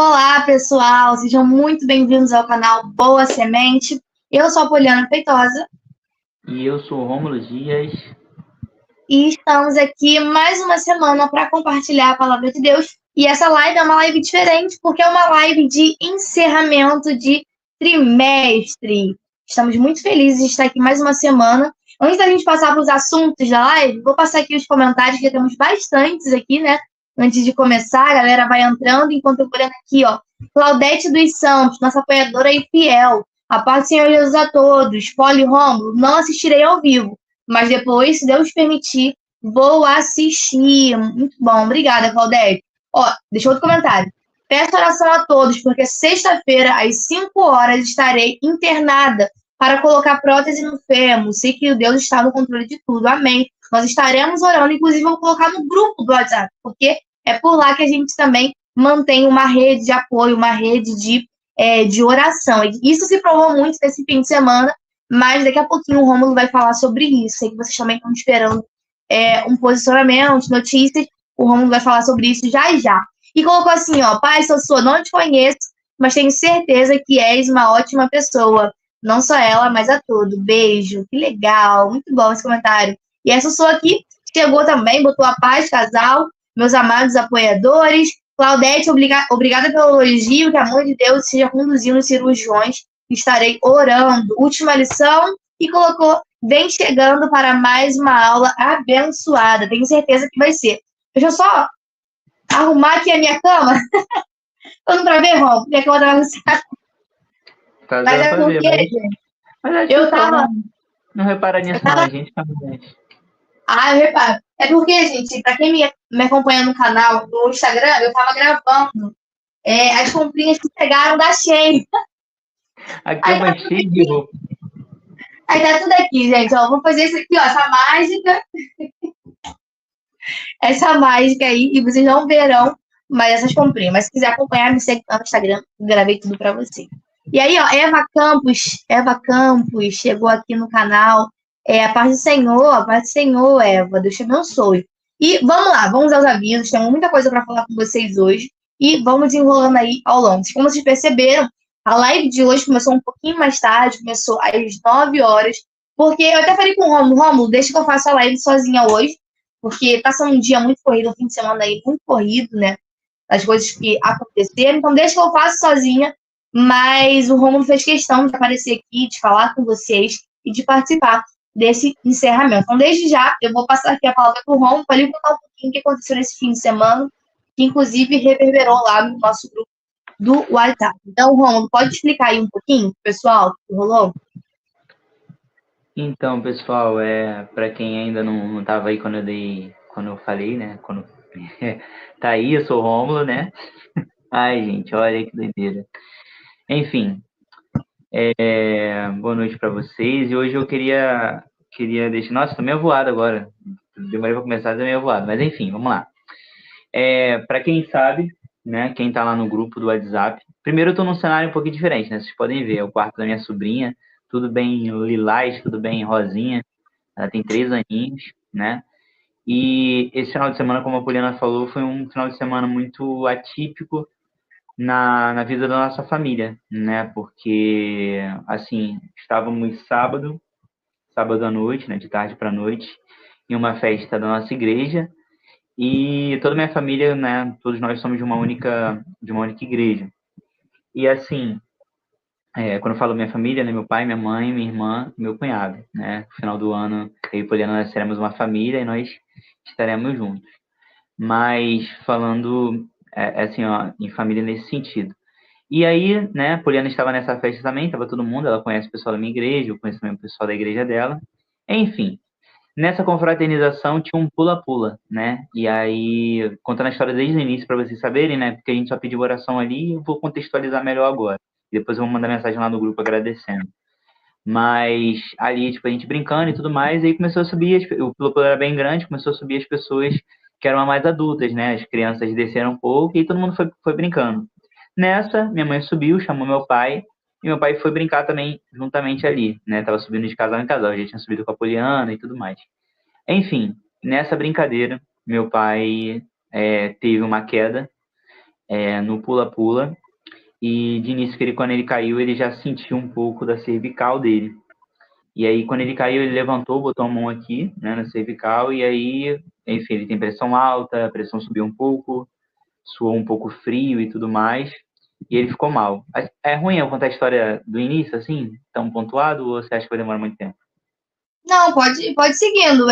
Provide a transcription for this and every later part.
Olá, pessoal, sejam muito bem-vindos ao canal Boa Semente. Eu sou a Poliana Feitosa E eu sou o Rômulo Dias. e estamos aqui mais uma semana para compartilhar a palavra de Deus. E essa live é uma live diferente, porque é uma live de encerramento de trimestre. Estamos muito felizes de estar aqui mais uma semana. Antes da gente passar para os assuntos da live, vou passar aqui os comentários, que temos bastantes aqui, né? Antes de começar, a galera vai entrando, enquanto eu vou olhando aqui, ó. Claudete dos Santos, nossa apoiadora e fiel. A paz do Senhor Jesus a todos. Poli Rômulo, não assistirei ao vivo, mas depois, se Deus permitir, vou assistir. Muito bom, obrigada, Claudete. Ó, deixa outro comentário. Peço oração a todos, porque sexta-feira, às 5 horas, estarei internada para colocar prótese no fêmur. Sei que o Deus está no controle de tudo. Amém. Nós estaremos orando, inclusive vou colocar no grupo do WhatsApp, porque é por lá que a gente também mantém uma rede de apoio, uma rede de oração. E isso se provou muito nesse fim de semana, mas daqui a pouquinho o Rômulo vai falar sobre isso. Sei que vocês também estão esperando um posicionamento, notícias. O Rômulo vai falar sobre isso já já. E colocou assim, ó, pai, sou sua, não te conheço, mas tenho certeza que és uma ótima pessoa. Não só ela, mas a todo. Beijo, que legal, muito bom esse comentário. E essa sua aqui chegou também, botou a paz, casal, meus amados apoiadores. Claudete, obrigada pelo elogio, que a mão de Deus esteja conduzindo os cirurgiões. Estarei orando. Última lição. E colocou, vem chegando para mais uma aula abençoada. Tenho certeza que vai ser. Deixa eu só arrumar aqui a minha cama. Todo pra ver, Rom, minha cama tá bagunçada. Tá Mas dando é pra ver, porque, gente, mas acho que eu o pessoal tava. não repara nisso, não. A gente tá bem. Ah, eu reparo. É porque, gente, pra quem me acompanha no canal, no Instagram, eu tava gravando as comprinhas que pegaram da Shein. A Aí cama tá é tudo cheia de aqui. roupa. Aí tá tudo aqui, gente. Ó, vou fazer isso aqui, ó, essa mágica. Essa mágica aí, e vocês não verão mais essas comprinhas. Mas se quiser acompanhar, me segue lá no Instagram, eu gravei tudo pra você. E aí, ó, Eva Campos chegou aqui no canal. A paz do Senhor, a paz do Senhor, Eva, Deus te abençoe. E vamos lá, vamos aos avisos, temos muita coisa para falar com vocês hoje e vamos desenrolando aí ao longo. Como vocês perceberam, a live de hoje começou um pouquinho mais tarde, começou às 9 horas, porque eu até falei com o Rômulo, deixa que eu faça a live sozinha hoje, porque tá sendo um dia muito corrido, um fim de semana aí muito corrido, né? As coisas que aconteceram, então deixa que eu faça sozinha, mas o Romulo fez questão de aparecer aqui, de falar com vocês e de participar desse encerramento. Então, desde já, eu vou passar aqui a palavra para o Romulo para ele contar um pouquinho o que aconteceu nesse fim de semana, que inclusive reverberou lá no nosso grupo do WhatsApp. Então, Romulo, pode explicar aí um pouquinho, pessoal, o que rolou? Então, pessoal, para quem ainda não tava aí quando eu falei, né? Tá aí, eu sou o Rômulo, né? Ai, gente, olha que doideira. Enfim, boa noite para vocês. E hoje eu queria deixar. Nossa, tô meio voado agora. Demorei para começar, tô meio voado. Mas enfim, vamos lá. Para quem sabe, né? Quem tá lá no grupo do WhatsApp. Primeiro eu tô num cenário um pouquinho diferente, né? Vocês podem ver, é o quarto da minha sobrinha. Tudo bem lilás, tudo bem rosinha. Ela tem 3 aninhos, né? E esse final de semana, como a Poliana falou, foi um final de semana muito atípico na vida da nossa família, né? Porque, assim, estávamos sábado à noite, né? De tarde para noite, em uma festa da nossa igreja. E toda a minha família, né? Todos nós somos de uma única igreja. E, assim, quando eu falo minha família, né? Meu pai, minha mãe, minha irmã, meu cunhado, né? No final do ano, eu e Poliana, nós seremos uma família e nós estaremos juntos. Mas falando, assim, ó, em família nesse sentido. E aí, né, a Poliana estava nessa festa também, estava todo mundo, ela conhece o pessoal da minha igreja, eu conheço também o pessoal da igreja dela. Enfim, nessa confraternização tinha um pula-pula, né? E aí, contando a história desde o início para vocês saberem, né? Porque a gente só pediu oração ali, eu vou contextualizar melhor agora. Depois eu vou mandar mensagem lá no grupo agradecendo. Mas ali, tipo, a gente brincando e tudo mais, e aí começou a subir, o pula-pula era bem grande, começou a subir as pessoas que eram mais adultas, né? As crianças desceram um pouco e todo mundo foi brincando. Nessa, minha mãe subiu, chamou meu pai, e meu pai foi brincar também juntamente ali, né? Tava subindo de casal em casal, já tinha subido com a Poliana e tudo mais. Enfim, nessa brincadeira, meu pai teve uma queda, no pula-pula, e de início, quando ele caiu, ele já sentiu um pouco da cervical dele. E aí, quando ele caiu, ele levantou, botou a mão aqui, né, na cervical, e aí, enfim, ele tem pressão alta, a pressão subiu um pouco, suou um pouco frio e tudo mais, e ele ficou mal. É ruim eu contar a história do início, assim, tão pontuado, ou você acha que vai demorar muito tempo? Não, pode seguindo.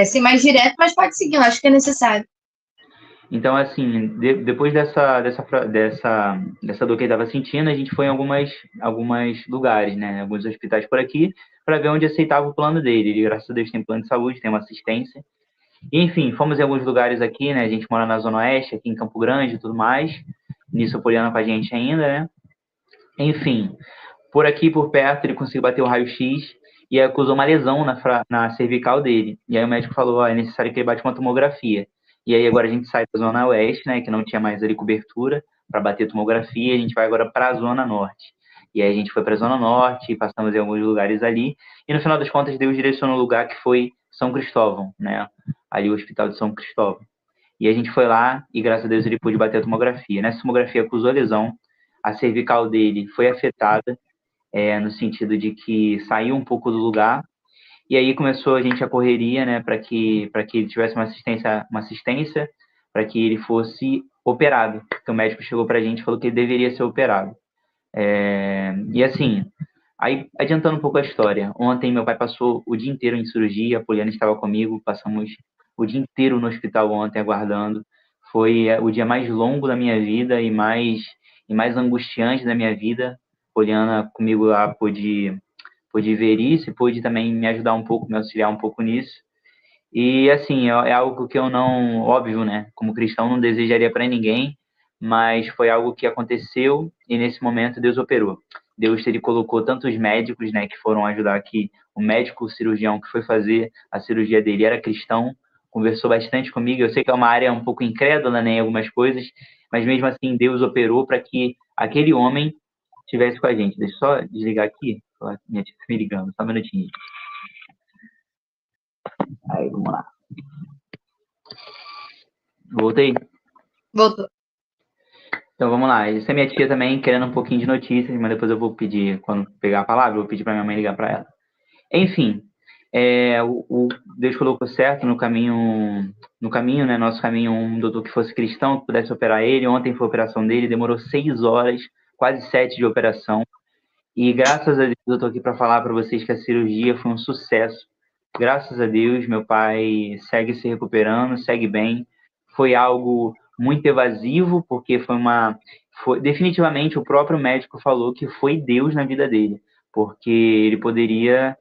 Ser mais direto, mas pode seguir, eu acho que é necessário. Então, assim, depois dessa dor que ele estava sentindo, a gente foi em alguns lugares, né? Alguns hospitais por aqui, para ver onde aceitava o plano dele. Ele, graças a Deus, tem plano de saúde, tem uma assistência. E, enfim, fomos em alguns lugares aqui, né? A gente mora na Zona Oeste, aqui em Campo Grande e tudo mais. Nisso, a Poliana com a gente ainda, né? Enfim, por aqui, por perto, ele conseguiu bater o raio-x e acusou uma lesão na cervical dele. E aí o médico falou, é necessário que ele bate uma tomografia. E aí agora a gente sai da Zona Oeste, né, que não tinha mais ali cobertura para bater tomografia, a gente vai agora para a Zona Norte. E aí a gente foi para a Zona Norte, passamos em alguns lugares ali, e no final das contas Deus direcionou um lugar que foi São Cristóvão, né, ali o Hospital de São Cristóvão. E a gente foi lá e graças a Deus ele pôde bater a tomografia. Nessa tomografia acusou a lesão, a cervical dele foi afetada, no sentido de que saiu um pouco do lugar, e aí começou a gente a correria, né, para que ele tivesse uma assistência para que ele fosse operado. Então, o médico chegou para a gente e falou que ele deveria ser operado. E assim, aí adiantando um pouco a história, ontem meu pai passou o dia inteiro em cirurgia, a Poliana estava comigo, passamos o dia inteiro no hospital ontem aguardando. Foi o dia mais longo da minha vida e mais angustiante da minha vida. Poliana comigo lá pôde ver isso e pôde também me ajudar um pouco, me auxiliar um pouco nisso. E assim, é algo que eu não, óbvio, né? Como cristão, não desejaria para ninguém, mas foi algo que aconteceu e nesse momento Deus operou. Deus ele colocou tantos médicos, né, que foram ajudar aqui. O médico o cirurgião que foi fazer a cirurgia dele era cristão, conversou bastante comigo. Eu sei que é uma área um pouco incrédula, né, em algumas coisas, mas mesmo assim Deus operou para que aquele homem estivesse com a gente. Deixa eu só desligar aqui. Minha tia tá me ligando, só um minutinho. Aí, vamos lá. Voltei? Voltou. Então vamos lá. Essa é minha tia também querendo um pouquinho de notícias, mas depois eu vou pedir, quando pegar a palavra, eu vou pedir para minha mãe ligar para ela. Enfim, o Deus colocou certo no caminho, né? Nosso caminho, um doutor que fosse cristão, que pudesse operar ele. Ontem foi a operação dele, demorou 6 horas, quase 7 de operação. E graças a Deus eu estou aqui para falar para vocês que a cirurgia foi um sucesso. Graças a Deus, meu pai segue se recuperando, segue bem. Foi algo muito evasivo, porque definitivamente o próprio médico falou que foi Deus na vida dele, porque ele poderia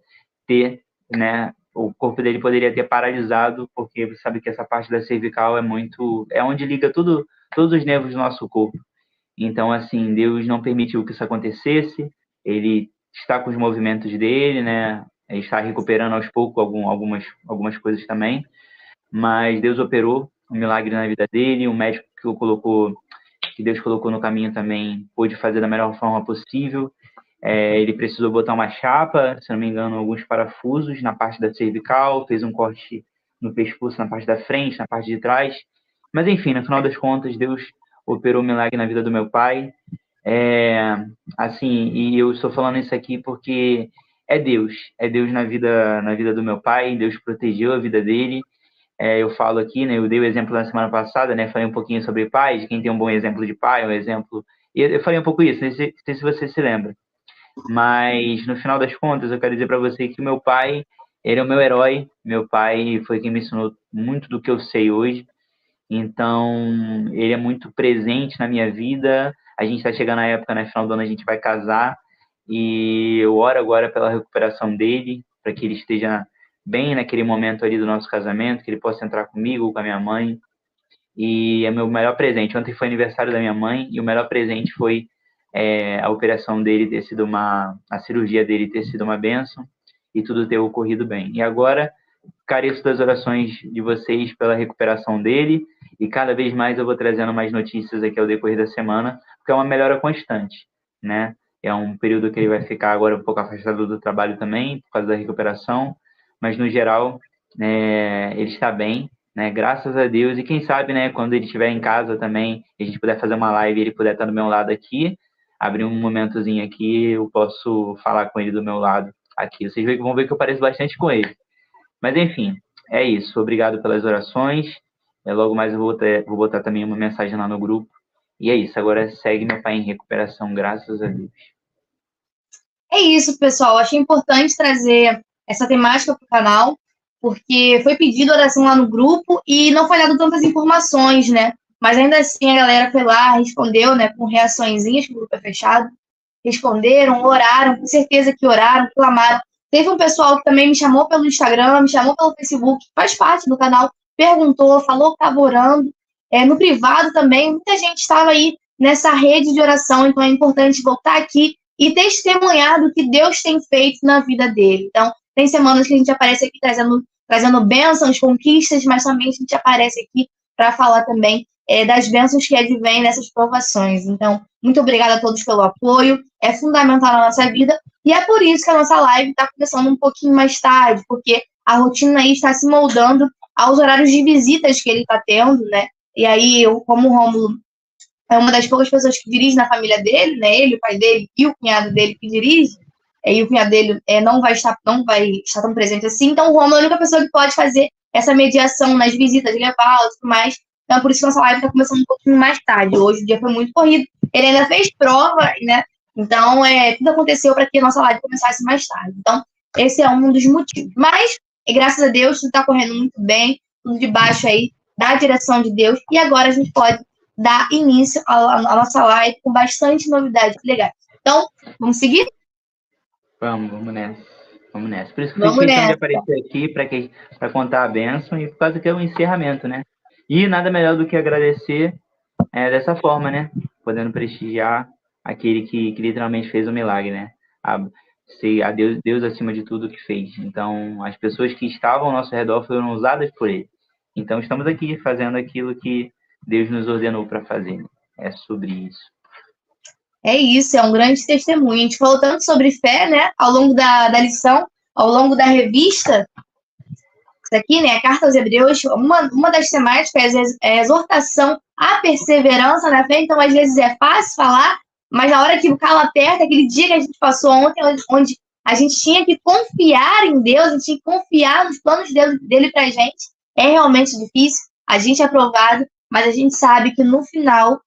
ter, né, o corpo dele poderia ter paralisado, porque você sabe que essa parte da cervical é onde liga todos os nervos do nosso corpo. Então, assim, Deus não permitiu que isso acontecesse. Ele está com os movimentos dele, né? Ele está recuperando aos poucos algumas coisas também. Mas Deus operou um milagre na vida dele. O médico que Deus colocou no caminho também pôde fazer da melhor forma possível. Ele precisou botar uma chapa, se não me engano, alguns parafusos na parte da cervical, fez um corte no pescoço, na parte da frente, na parte de trás. Mas enfim, no final das contas, Deus operou um milagre na vida do meu pai. Assim, e eu estou falando isso aqui porque é Deus na vida do meu pai, Deus protegeu a vida dele. Eu falo aqui, né, eu dei o exemplo na semana passada, né, falei um pouquinho sobre pais, de quem tem um bom exemplo de pai, um exemplo, e eu falei um pouco isso, não sei se você se lembra, mas no final das contas eu quero dizer para você que o meu pai, ele é o meu herói, meu pai foi quem me ensinou muito do que eu sei hoje. Então, ele é muito presente na minha vida. A gente está chegando na época, né, final do ano, a gente vai casar. E eu oro agora pela recuperação dele, para que ele esteja bem naquele momento ali do nosso casamento, que ele possa entrar comigo, com a minha mãe. E é meu melhor presente. Ontem foi aniversário da minha mãe e o melhor presente foi a operação dele ter sido a cirurgia dele ter sido uma bênção e tudo ter ocorrido bem. E agora careço das orações de vocês pela recuperação dele e cada vez mais eu vou trazendo mais notícias aqui ao decorrer da semana, porque é uma melhora constante, né? É um período que ele vai ficar agora um pouco afastado do trabalho também, por causa da recuperação, mas no geral ele está bem né? Graças a Deus. E quem sabe, né, quando ele estiver em casa também, a gente puder fazer uma live e ele puder estar do meu lado aqui, abrir um momentozinho aqui, eu posso falar com ele do meu lado aqui. Vocês vão ver que eu pareço bastante com ele. Mas, enfim, é isso. Obrigado pelas orações. Logo mais eu vou botar também uma mensagem lá no grupo. E é isso. Agora segue meu pai em recuperação, graças a Deus. É isso, pessoal. Achei importante trazer essa temática para o canal, porque foi pedido oração lá no grupo e não foi dado tantas informações, né? Mas ainda assim a galera foi lá, respondeu, né, com reaçõezinhas, que o grupo é fechado. Responderam, oraram, com certeza que oraram, clamaram. Teve um pessoal que também me chamou pelo Instagram, me chamou pelo Facebook, faz parte do canal, perguntou, falou que estava orando. No privado também, muita gente estava aí nessa rede de oração, então é importante voltar aqui e testemunhar do que Deus tem feito na vida dele. Então, tem semanas que a gente aparece aqui trazendo bênçãos, conquistas, mas também a gente aparece aqui para falar também das bênçãos que advêm nessas provações. Então, muito obrigada a todos pelo apoio, é fundamental na nossa vida, e é por isso que a nossa live está começando um pouquinho mais tarde, porque a rotina aí está se moldando aos horários de visitas que ele está tendo, né? E aí, como o Rômulo é uma das poucas pessoas que dirige na família dele, né? Ele, o pai dele e o cunhado dele que dirige, e o cunhado dele não vai estar tão presente assim. Então, o Rômulo é a única pessoa que pode fazer essa mediação nas visitas, levar e tudo mais. Então, por isso que nossa live está começando um pouquinho mais tarde. Hoje o dia foi muito corrido. Ele ainda fez prova, né? Então, tudo aconteceu para que a nossa live começasse mais tarde. Então, esse é um dos motivos. Mas, graças a Deus, tudo está correndo muito bem, tudo debaixo aí da direção de Deus. E agora a gente pode dar início à nossa live com bastante novidades legais. Então, vamos seguir? Vamos nessa. Vamos nessa. Por isso que eu fiz questão de aparecer aqui para contar a bênção e por causa que é um encerramento, né? E nada melhor do que agradecer dessa forma, né? Podendo prestigiar aquele que literalmente fez o milagre, né? A Deus acima de tudo que fez. Então, as pessoas que estavam ao nosso redor foram usadas por Ele. Então, estamos aqui fazendo aquilo que Deus nos ordenou para fazer. Né? É sobre isso. É isso, é um grande testemunho. A gente falou tanto sobre fé, né? Ao longo da lição, ao longo da revista. Isso aqui, né? A Carta aos Hebreus, uma das temáticas é a exortação à perseverança na fé. Então, às vezes é fácil falar, mas na hora que o calo aperta, aquele dia que a gente passou ontem, onde a gente tinha que confiar em Deus, a gente tinha que confiar nos planos dele pra gente, é realmente difícil. A gente é aprovado, mas a gente sabe que no final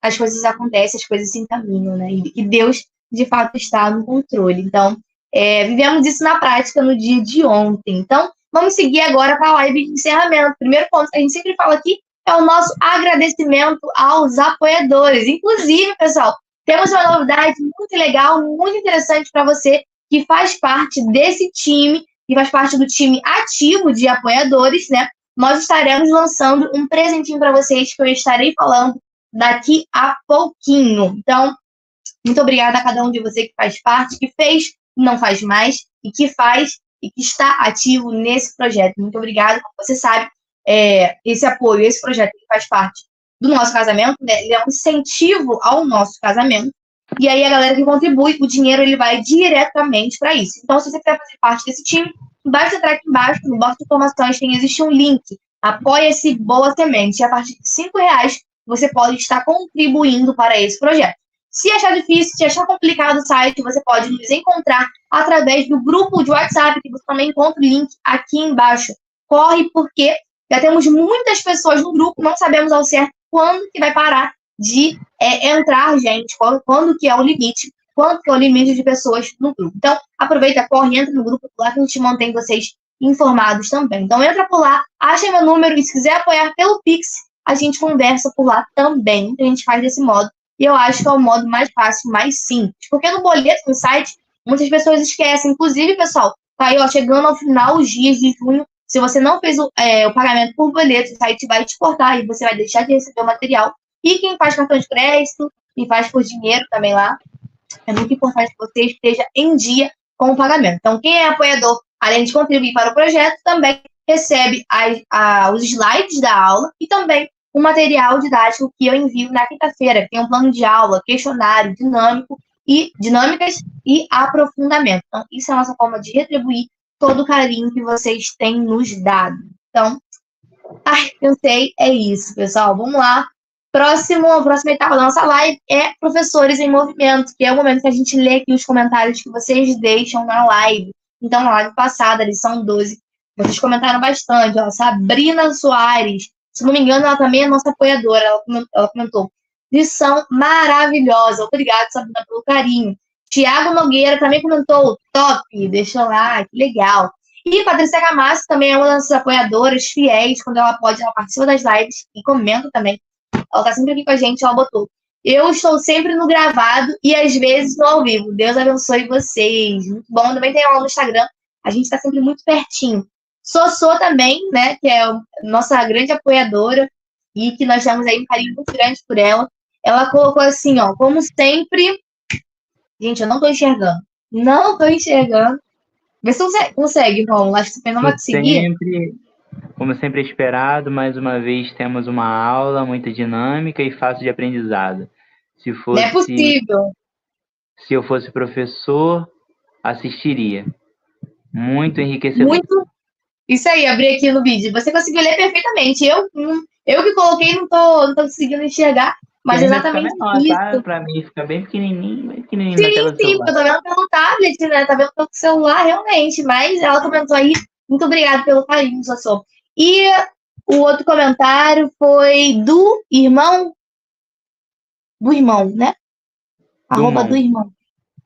as coisas acontecem, as coisas se encaminham, né? E Deus, de fato, está no controle. Então, vivemos isso na prática no dia de ontem. Então, vamos seguir agora para a live de encerramento. O primeiro ponto que a gente sempre fala aqui é o nosso agradecimento aos apoiadores. Inclusive, pessoal, temos uma novidade muito legal, muito interessante para você que faz parte desse time, que faz parte do time ativo de apoiadores, né? Nós estaremos lançando um presentinho para vocês que eu estarei falando daqui a pouquinho. Então, muito obrigada a cada um de você que faz parte, que fez, não faz mais, e que faz e que está ativo nesse projeto. Muito obrigada. Como você sabe, esse apoio, esse projeto que faz parte do nosso casamento, né, ele é um incentivo ao nosso casamento. E aí a galera que contribui, o dinheiro ele vai diretamente para isso. Então, se você quer fazer parte desse time, basta entrar aqui embaixo, no box de informações, existe um link, Apoia-se Boa Semente. E a partir de R$5, você pode estar contribuindo para esse projeto. Se achar difícil, se achar complicado o site, você pode nos encontrar através do grupo de WhatsApp, que você também encontra o link aqui embaixo. Corre, porque já temos muitas pessoas no grupo, não sabemos ao certo quando que vai parar de entrar gente, quando que é o limite, quanto que é o limite de pessoas no grupo. Então, aproveita, corre, entra no grupo lá que a gente mantém vocês informados também. Então, entra por lá, acha meu número e se quiser apoiar pelo Pix, a gente conversa por lá também. A gente faz desse modo. E eu acho que é o modo mais fácil, mais simples. Porque no boleto, no site, muitas pessoas esquecem. Inclusive, pessoal, tá aí, chegando ao final os dias de junho. Se você não fez o pagamento por boleto, o site vai te cortar e você vai deixar de receber o material. E quem faz cartão de crédito e faz por dinheiro também lá, é muito importante que você esteja em dia com o pagamento. Então, quem é apoiador, além de contribuir para o projeto, também recebe os slides da aula e também o material didático que eu envio na quinta-feira. Tem um plano de aula, questionário dinâmicas e aprofundamento. Então, isso é a nossa forma de retribuir todo o carinho que vocês têm nos dado. Então, Ai, pensei, é isso, pessoal. Vamos lá. A próxima etapa da nossa live é Professores em Movimento, que é o momento que a gente lê aqui os comentários que vocês deixam na live. Então, na live passada, lição 12, vocês comentaram bastante. Ó, Sabrina Soares, se não me engano, ela também é nossa apoiadora. Ela comentou: lição maravilhosa. Obrigada, Sabrina, pelo carinho. Tiago Nogueira também comentou: top, deixa lá, que legal. E Patrícia Camasso também é uma das apoiadoras fiéis. Quando ela pode, ela participa das lives e comenta também. Ela tá sempre aqui com a gente, ela botou: eu estou sempre no gravado e às vezes no ao vivo. Deus abençoe vocês. Muito bom. Também tem ela no Instagram. A gente tá sempre muito pertinho. Sossô também, né? Que é nossa grande apoiadora e que nós temos aí um carinho muito grande por ela. Ela colocou assim, ó, como sempre. Gente, eu não tô enxergando. Não tô enxergando. Vê se você consegue, Romulo. Acho que você não vai conseguir. Como sempre esperado, mais uma vez temos uma aula muito dinâmica e fácil de aprendizado. Não é possível. Se eu fosse professor, assistiria. Muito enriquecedor. Muito. Isso aí, abri aqui no vídeo. Você conseguiu ler perfeitamente. Eu que coloquei não tô conseguindo enxergar, mas exatamente menor, isso. Tá? Pra mim fica bem pequenininho na tela do Sim, celular. eu tô vendo pelo tablet, né? Tá vendo pelo celular, realmente. Mas ela comentou aí. Muito obrigada pelo carinho, Sossô. E o outro comentário foi do irmão, né? Arroba do irmão.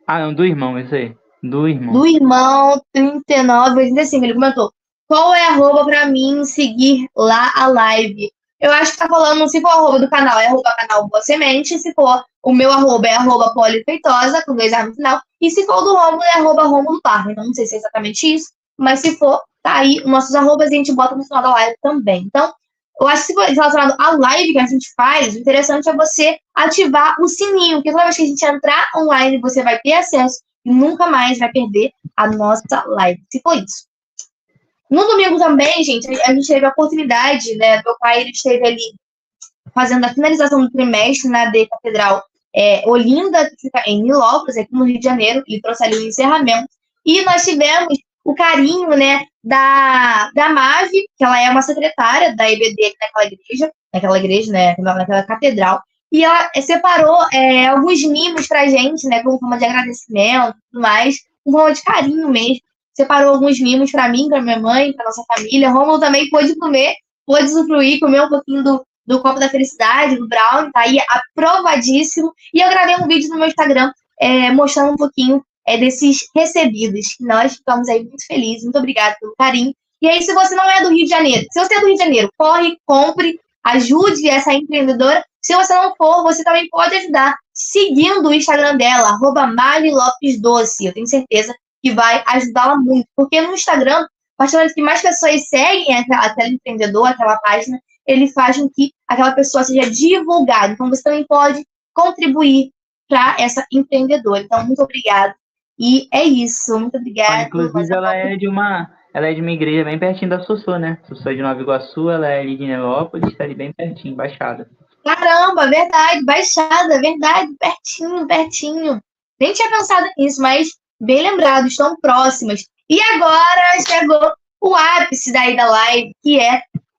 Ah, não, do irmão, isso aí. Do irmão 39, 85. Ele comentou: qual é a arroba pra mim seguir lá a live? Eu acho que tá falando, se for arroba do canal, é arroba canal Boa Semente. Se for o meu arroba, é arroba Polifeitosa, com 2 A no final. E se for do Rômulo, é arroba Rômulo Parra. Então, não sei se é exatamente isso, mas se for, tá aí os nossos arrobas e a gente bota no final da live também. Então, eu acho que se for relacionado à live que a gente faz, o interessante é você ativar o sininho, porque toda vez que a gente entrar online, você vai ter acesso e nunca mais vai perder a nossa live, se for isso. No domingo também, gente, a gente teve a oportunidade, né? Meu pai, ele esteve ali fazendo a finalização do trimestre na AD Catedral Olinda, que fica em Nilópolis, aqui no Rio de Janeiro. Ele trouxe ali o encerramento. E nós tivemos o carinho, né, da Mave, que ela é uma secretária da EBD naquela igreja, né, naquela catedral. E ela separou alguns mimos pra gente, né, como forma de agradecimento e tudo mais, com forma de carinho mesmo. Separou alguns mimos pra mim, pra minha mãe, pra nossa família. Romulo também pôde comer, pôde usufruir, comer um pouquinho do copo da felicidade, do brownie, tá aí aprovadíssimo. E eu gravei um vídeo no meu Instagram mostrando um pouquinho desses recebidos, que nós ficamos aí muito felizes. Muito obrigada pelo carinho. E aí, se você não é do Rio de Janeiro, se você é do Rio de Janeiro, corre, compre, ajude essa empreendedora. Se você não for, você também pode ajudar seguindo o Instagram dela, @MariLopesDoce. Eu tenho certeza que vai ajudá-la muito, porque no Instagram, a partir do momento que mais pessoas seguem aquela empreendedora, aquela página, ele faz com que aquela pessoa seja divulgada. Então, você também pode contribuir para essa empreendedora. Então, muito obrigada. E é isso. Muito obrigada. Inclusive, ela é de uma igreja bem pertinho da Sossô, né? Sossô de Nova Iguaçu, ela é ali de Nilópolis, está ali bem pertinho, Baixada. Caramba, verdade, Baixada, verdade, pertinho. Nem tinha pensado nisso, mas bem lembrado, estão próximas. E agora chegou o ápice daí da live, que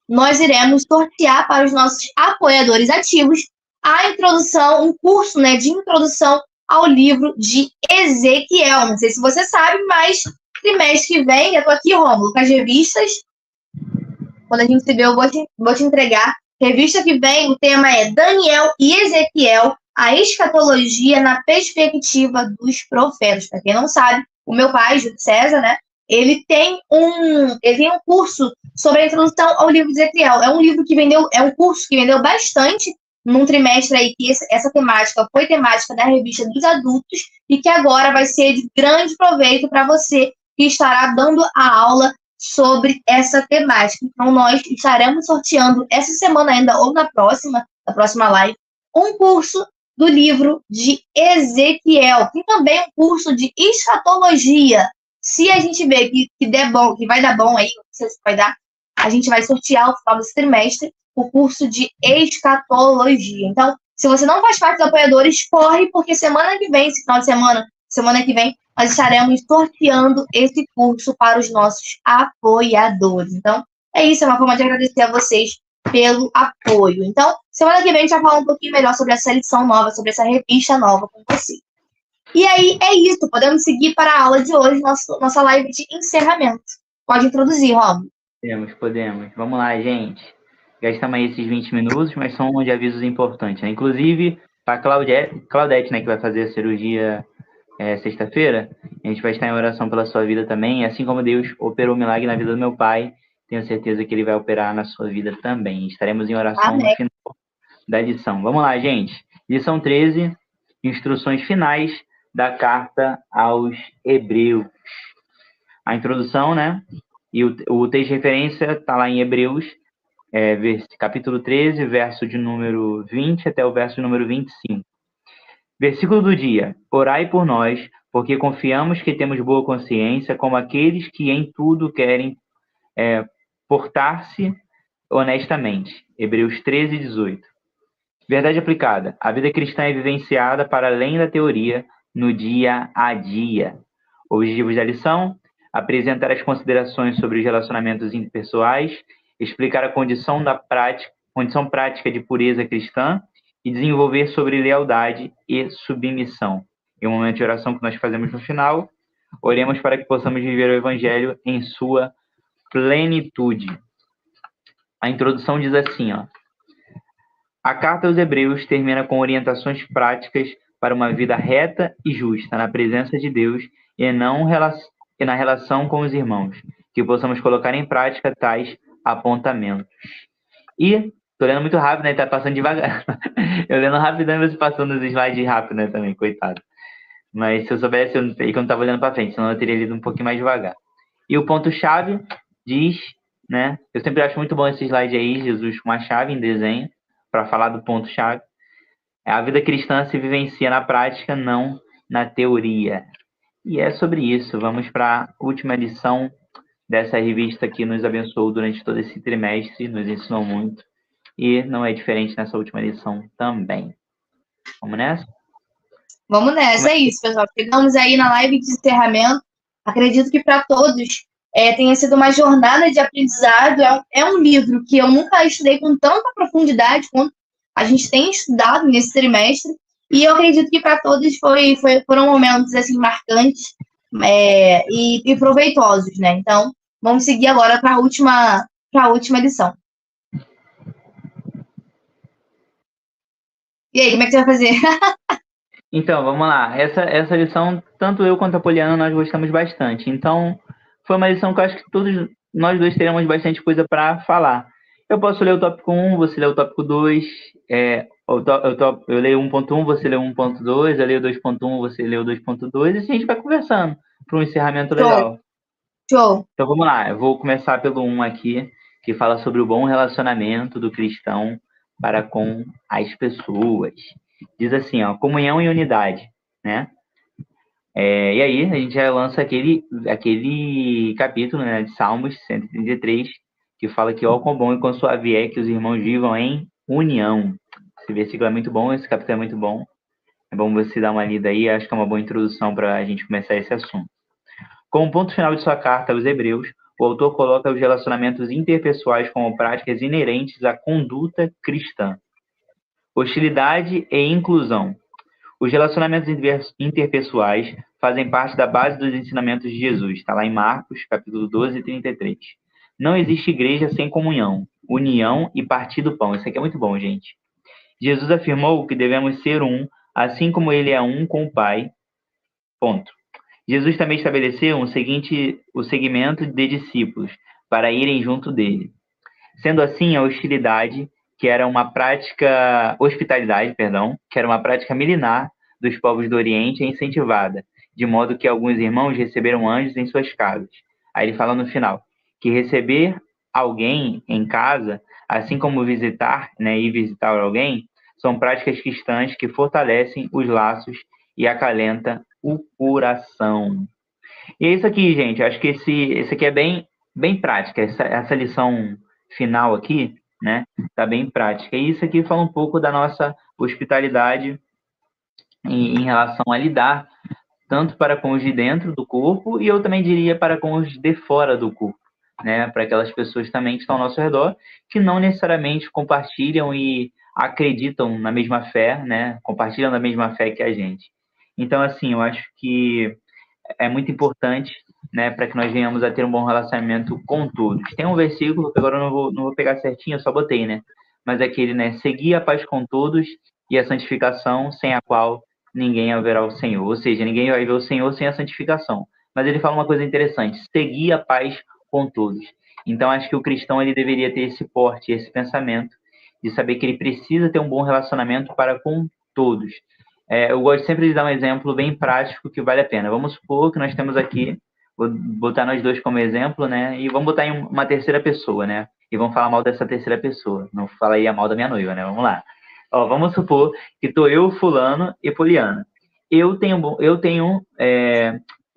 nós iremos sortear para os nossos apoiadores ativos a introdução, um curso, né, de introdução ao livro de Ezequiel. Não sei se você sabe, mas trimestre que vem, eu tô aqui, Rômulo, com as revistas. Quando a gente se vê, eu vou te entregar. Revista que vem, o tema é Daniel e Ezequiel, a escatologia na perspectiva dos profetas. Para quem não sabe, o meu pai, Júlio César, né, ele tem um curso sobre a introdução ao livro de Ezequiel. É um curso que vendeu bastante num trimestre aí que essa temática foi temática da revista dos adultos e que agora vai ser de grande proveito para você que estará dando a aula sobre essa temática. Então, nós estaremos sorteando essa semana ainda, ou na próxima live, um curso do livro de Ezequiel. Tem também um curso de escatologia. Se a gente ver que der bom, que vai dar bom aí, não sei se vai dar, a gente vai sortear ao final desse trimestre o curso de escatologia. Então, se você não faz parte dos apoiadores, corre, porque semana que vem, esse final de semana que vem, nós estaremos sorteando esse curso para os nossos apoiadores. Então, é isso, é uma forma de agradecer a vocês pelo apoio. Então, semana que vem a gente vai falar um pouquinho melhor sobre essa lição nova, sobre essa revista nova com vocês. E aí, é isso. Podemos seguir para a aula de hoje, nossa live de encerramento. Pode introduzir, Rob. Podemos. Vamos lá, gente. Gastamos aí esses 20 minutos, mas são de avisos importantes, né? Inclusive, para Claudete, né, que vai fazer a cirurgia sexta-feira, a gente vai estar em oração pela sua vida também. Assim como Deus operou um milagre na vida do meu pai, tenho certeza que ele vai operar na sua vida também. Estaremos em oração Amém. no final da lição. Vamos lá, gente. Lição 13, instruções finais da carta aos Hebreus. A introdução, né? E o texto de referência está lá em Hebreus, capítulo 13, verso de número 20 até o verso de número 25. Versículo do dia. Orai por nós, porque confiamos que temos boa consciência, como aqueles que em tudo querem portar-se honestamente. Hebreus 13, 18. Verdade aplicada. A vida cristã é vivenciada para além da teoria, no dia a dia. Objetivos da lição: apresentar as considerações sobre os relacionamentos interpessoais, explicar a condição prática de pureza cristã e desenvolver sobre lealdade e submissão. Em um momento de oração que nós fazemos no final, oremos para que possamos viver o Evangelho em sua plenitude. A introdução diz assim, ó: a carta aos Hebreus termina com orientações práticas para uma vida reta e justa na presença de Deus e na relação com os irmãos, que possamos colocar em prática tais apontamentos. E tô lendo muito rápido, né? Tá passando devagar. Eu lendo rapidão e você passando os slides rápido, né? Também, coitado. Mas se eu soubesse, eu não tava olhando para frente, senão eu teria lido um pouquinho mais devagar. E o ponto-chave diz, né? Eu sempre acho muito bom esse slide aí, Jesus com uma chave em desenho, para falar do ponto-chave. A vida cristã se vivencia na prática, não na teoria. E é sobre isso. Vamos para a última lição dessa revista que nos abençoou durante todo esse trimestre, nos ensinou muito. E não é diferente nessa última lição também. Vamos nessa? Vamos nessa, é isso, pessoal. Chegamos aí na live de encerramento. Acredito que para todos tenha sido uma jornada de aprendizado. É um livro que eu nunca estudei com tanta profundidade quanto a gente tem estudado nesse trimestre. E eu acredito que para todos foram momentos assim marcantes e proveitosos, né? Então, vamos seguir agora para a última lição. E aí, como é que você vai fazer? Então, vamos lá. Essa lição, tanto eu quanto a Poliana, nós gostamos bastante. Então, foi uma lição que eu acho que todos nós dois teremos bastante coisa para falar. Eu posso ler o tópico 1, você lê o tópico 2, eu leio 1.1, você lê 1.2, eu leio 2.1, você lê o 2.2, e assim a gente vai conversando para um encerramento legal. Show. Então vamos lá, eu vou começar pelo 1 aqui, que fala sobre o bom relacionamento do cristão para com as pessoas. Diz assim, ó, comunhão e unidade, né? E aí a gente já lança aquele capítulo, né, de Salmos 133, que fala que ó, quão bom e quão suave é que os irmãos vivam em união. Esse versículo é muito bom, esse capítulo é muito bom. É bom você dar uma lida aí, acho que é uma boa introdução para a gente começar esse assunto. Como ponto final de sua carta aos Hebreus, o autor coloca os relacionamentos interpessoais como práticas inerentes à conduta cristã. Hostilidade e inclusão. Os relacionamentos interpessoais fazem parte da base dos ensinamentos de Jesus. Está lá em Marcos, capítulo 12, 33. Não existe igreja sem comunhão, união e partir do pão. Isso aqui é muito bom, gente. Jesus afirmou que devemos ser um, assim como ele é um com o Pai. Ponto. Jesus também estabeleceu o segmento de discípulos para irem junto dele. Sendo assim, a hospitalidade, que era uma prática milenar dos povos do Oriente, é incentivada, de modo que alguns irmãos receberam anjos em suas casas. Aí ele fala no final, que receber alguém em casa, assim como visitar, né, ir visitar alguém, são práticas cristãs que fortalecem os laços e acalenta o coração. E é isso aqui, gente. Acho que esse aqui é bem prática. Essa lição final aqui, né, tá bem prática. E isso aqui fala um pouco da nossa hospitalidade em relação a lidar tanto para com os de dentro do corpo e eu também diria para com os de fora do corpo, né, para aquelas pessoas também que estão ao nosso redor, que não necessariamente compartilham e acreditam na mesma fé, né, compartilham da mesma fé que a gente. Então, assim, eu acho que é muito importante, né, para que nós venhamos a ter um bom relacionamento com todos. Tem um versículo que agora eu não vou pegar certinho, eu só botei, né, mas é aquele, né, seguir a paz com todos e a santificação, sem a qual ninguém haverá o Senhor. Ou seja, ninguém vai ver o Senhor sem a santificação. Mas ele fala uma coisa interessante, seguir a paz com todos. Então, acho que o cristão ele deveria ter esse porte, esse pensamento, de saber que ele precisa ter um bom relacionamento para com todos. Eu gosto sempre de dar um exemplo bem prático que vale a pena. Vamos supor que nós temos aqui, vou botar nós dois como exemplo, né? E vamos botar em uma terceira pessoa, né? E vamos falar mal dessa terceira pessoa. Não fala aí a mal da minha noiva, né? Vamos lá. Ó, vamos supor que tô eu, fulano e Poliana.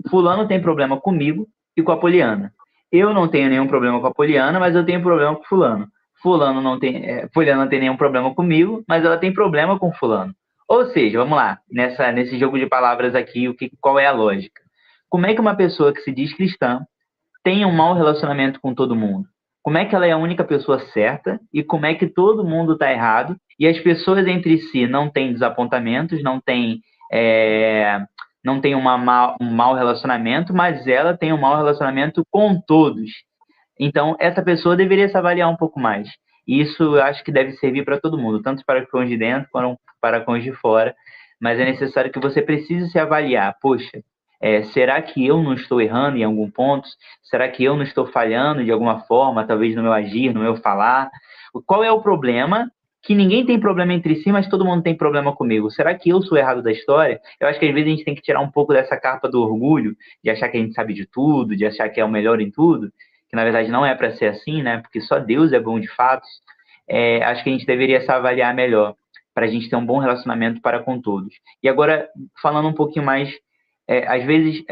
Fulano tem problema comigo e com a Poliana. Eu não tenho nenhum problema com a Poliana, mas eu tenho problema com fulano. Poliana não tem nenhum problema comigo, mas ela tem problema com fulano. Ou seja, vamos lá, nesse jogo de palavras aqui, qual é a lógica? Como é que uma pessoa que se diz cristã tem um mau relacionamento com todo mundo? Como é que ela é a única pessoa certa e como é que todo mundo está errado e as pessoas entre si não têm desapontamentos, não têm um mau relacionamento, mas ela tem um mau relacionamento com todos. Então, essa pessoa deveria se avaliar um pouco mais. E isso eu acho que deve servir para todo mundo, tanto para os de dentro quanto para os de fora. Mas é necessário que você precise se avaliar. Poxa, será que eu não estou errando em algum ponto? Será que eu não estou falhando de alguma forma, talvez no meu agir, no meu falar? Qual é o problema? Que ninguém tem problema entre si, mas todo mundo tem problema comigo. Será que eu sou errado da história? Eu acho que às vezes a gente tem que tirar um pouco dessa capa do orgulho, de achar que a gente sabe de tudo, de achar que é o melhor em tudo, que na verdade não é para ser assim, né? Porque só Deus é bom de fato. Acho que a gente deveria se avaliar melhor, para a gente ter um bom relacionamento para com todos. E agora, falando um pouquinho mais, às vezes,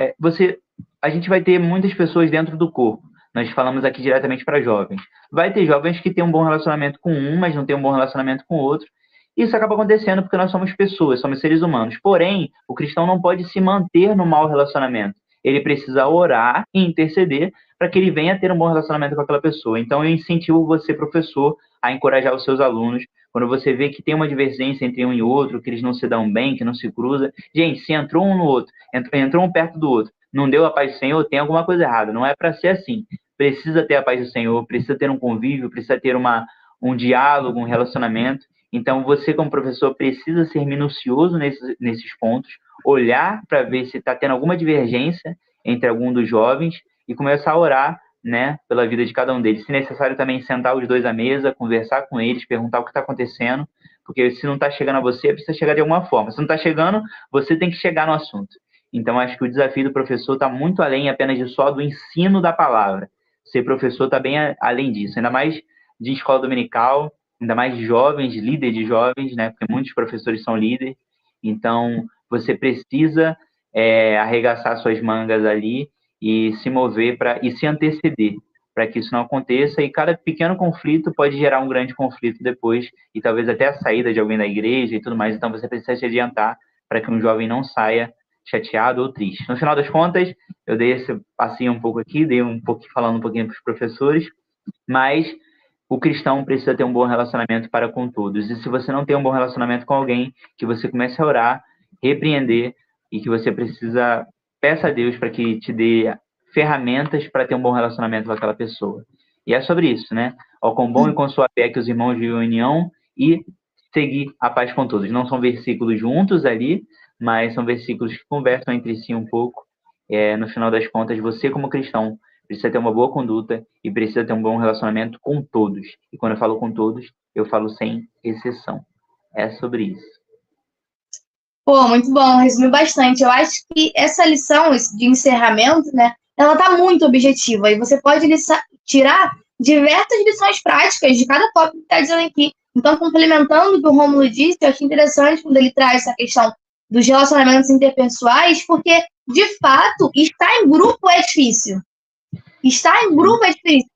a gente vai ter muitas pessoas dentro do corpo. Nós falamos aqui diretamente para jovens. Vai ter jovens que têm um bom relacionamento com um, mas não tem um bom relacionamento com o outro. Isso acaba acontecendo porque nós somos pessoas, somos seres humanos. Porém, o cristão não pode se manter no mau relacionamento. Ele precisa orar e interceder para que ele venha a ter um bom relacionamento com aquela pessoa. Então, eu incentivo você, professor, a encorajar os seus alunos. Quando você vê que tem uma divergência entre um e outro, que eles não se dão bem, que não se cruzam. Gente, se entrou um no outro, entrou um perto do outro, não deu a paz do Senhor, tem alguma coisa errada. Não é para ser assim. Precisa ter a paz do Senhor, precisa ter um convívio, precisa ter um diálogo, um relacionamento. Então, você, como professor, precisa ser minucioso nesses pontos, olhar para ver se está tendo alguma divergência entre algum dos jovens e começar a orar, né, pela vida de cada um deles. Se necessário, também sentar os dois à mesa, conversar com eles, perguntar o que está acontecendo, porque se não está chegando a você, precisa chegar de alguma forma. Se não está chegando, você tem que chegar no assunto. Então, acho que o desafio do professor está muito além apenas só do ensino da palavra. Ser professor está bem além disso, ainda mais de escola dominical, ainda mais de jovens, líder de jovens, né? Porque muitos professores são líderes. Então, você precisa arregaçar suas mangas ali e se mover e se anteceder para que isso não aconteça. E cada pequeno conflito pode gerar um grande conflito depois e talvez até a saída de alguém da igreja e tudo mais. Então, você precisa se adiantar para que um jovem não saia chateado ou triste. No final das contas, eu dei esse passinho um pouco aqui, falando um pouquinho para os professores, mas o cristão precisa ter um bom relacionamento para com todos. E se você não tem um bom relacionamento com alguém, que você comece a orar, repreender, e que você peça a Deus para que te dê ferramentas para ter um bom relacionamento com aquela pessoa. E é sobre isso, né? Ó, quão bom e com sua fé que os irmãos vivem em união e seguir a paz com todos. Não são versículos juntos ali, mas são versículos que conversam entre si um pouco. No final das contas, você como cristão precisa ter uma boa conduta e precisa ter um bom relacionamento com todos. E quando eu falo com todos, eu falo sem exceção. É sobre isso. Pô, muito bom, resumiu bastante. Eu acho que essa lição de encerramento, né, ela tá muito objetiva e você pode tirar diversas lições práticas de cada tópico que está dizendo aqui. Então, complementando o que o Rômulo disse, eu acho interessante quando ele traz essa questão dos relacionamentos interpessoais, porque, de fato, estar em grupo é difícil. Estar em grupo é difícil.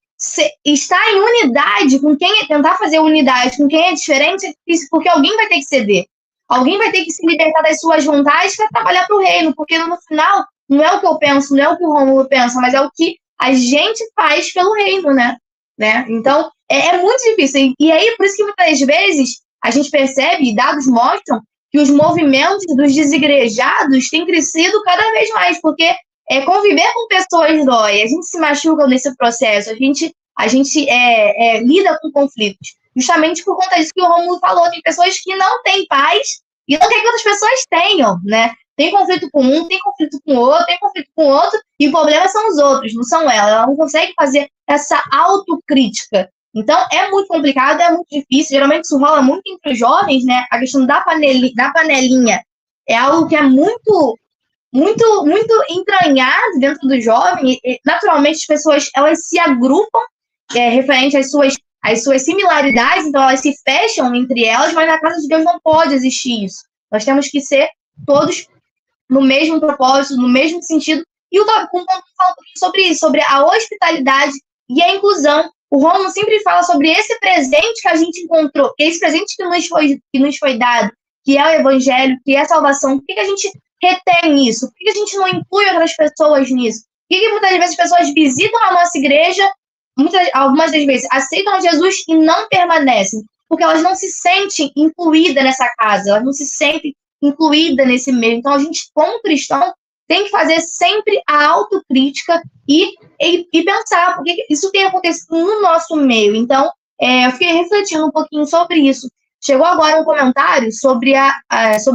Estar em unidade com tentar fazer unidade com quem é diferente é difícil, porque alguém vai ter que ceder. Alguém vai ter que se libertar das suas vontades para trabalhar para o reino, porque no final não é o que eu penso, não é o que o Rômulo pensa, mas é o que a gente faz pelo reino, né? Então, é muito difícil. E aí, por isso que muitas vezes a gente percebe, e dados mostram, que os movimentos dos desigrejados têm crescido cada vez mais, porque conviver com pessoas dói, a gente se machuca nesse processo, a gente lida com conflitos. Justamente por conta disso que o Rômulo falou, tem pessoas que não têm paz e não querem que outras pessoas tenham, né? Tem conflito com um, tem conflito com outro, tem conflito com outro, e o problema são os outros, não são ela. Ela não consegue fazer essa autocrítica. Então, é muito complicado, é muito difícil. Geralmente, isso rola muito entre os jovens, né? A questão da panelinha é algo que é muito, muito, muito entranhado dentro do jovem. E, naturalmente, as pessoas, elas se agrupam referente às suas similaridades, então elas se fecham entre elas, mas na casa de Deus não pode existir isso. Nós temos que ser todos no mesmo propósito, no mesmo sentido. E o Toby Kuhn fala sobre isso, sobre a hospitalidade e a inclusão. O Romulo sempre fala sobre esse presente que a gente encontrou, esse presente que nos foi dado, que é o evangelho, que é a salvação. Por que a gente retém isso? Por que a gente não inclui outras pessoas nisso? Por que muitas vezes as pessoas visitam a nossa igreja, algumas das vezes aceitam Jesus e não permanecem? Porque elas não se sentem incluídas nessa casa, elas não se sentem incluída nesse meio. Então, a gente, como cristão, tem que fazer sempre a autocrítica e pensar porque isso tem acontecido no nosso meio. Então, eu fiquei refletindo um pouquinho sobre isso. Chegou agora um comentário sobre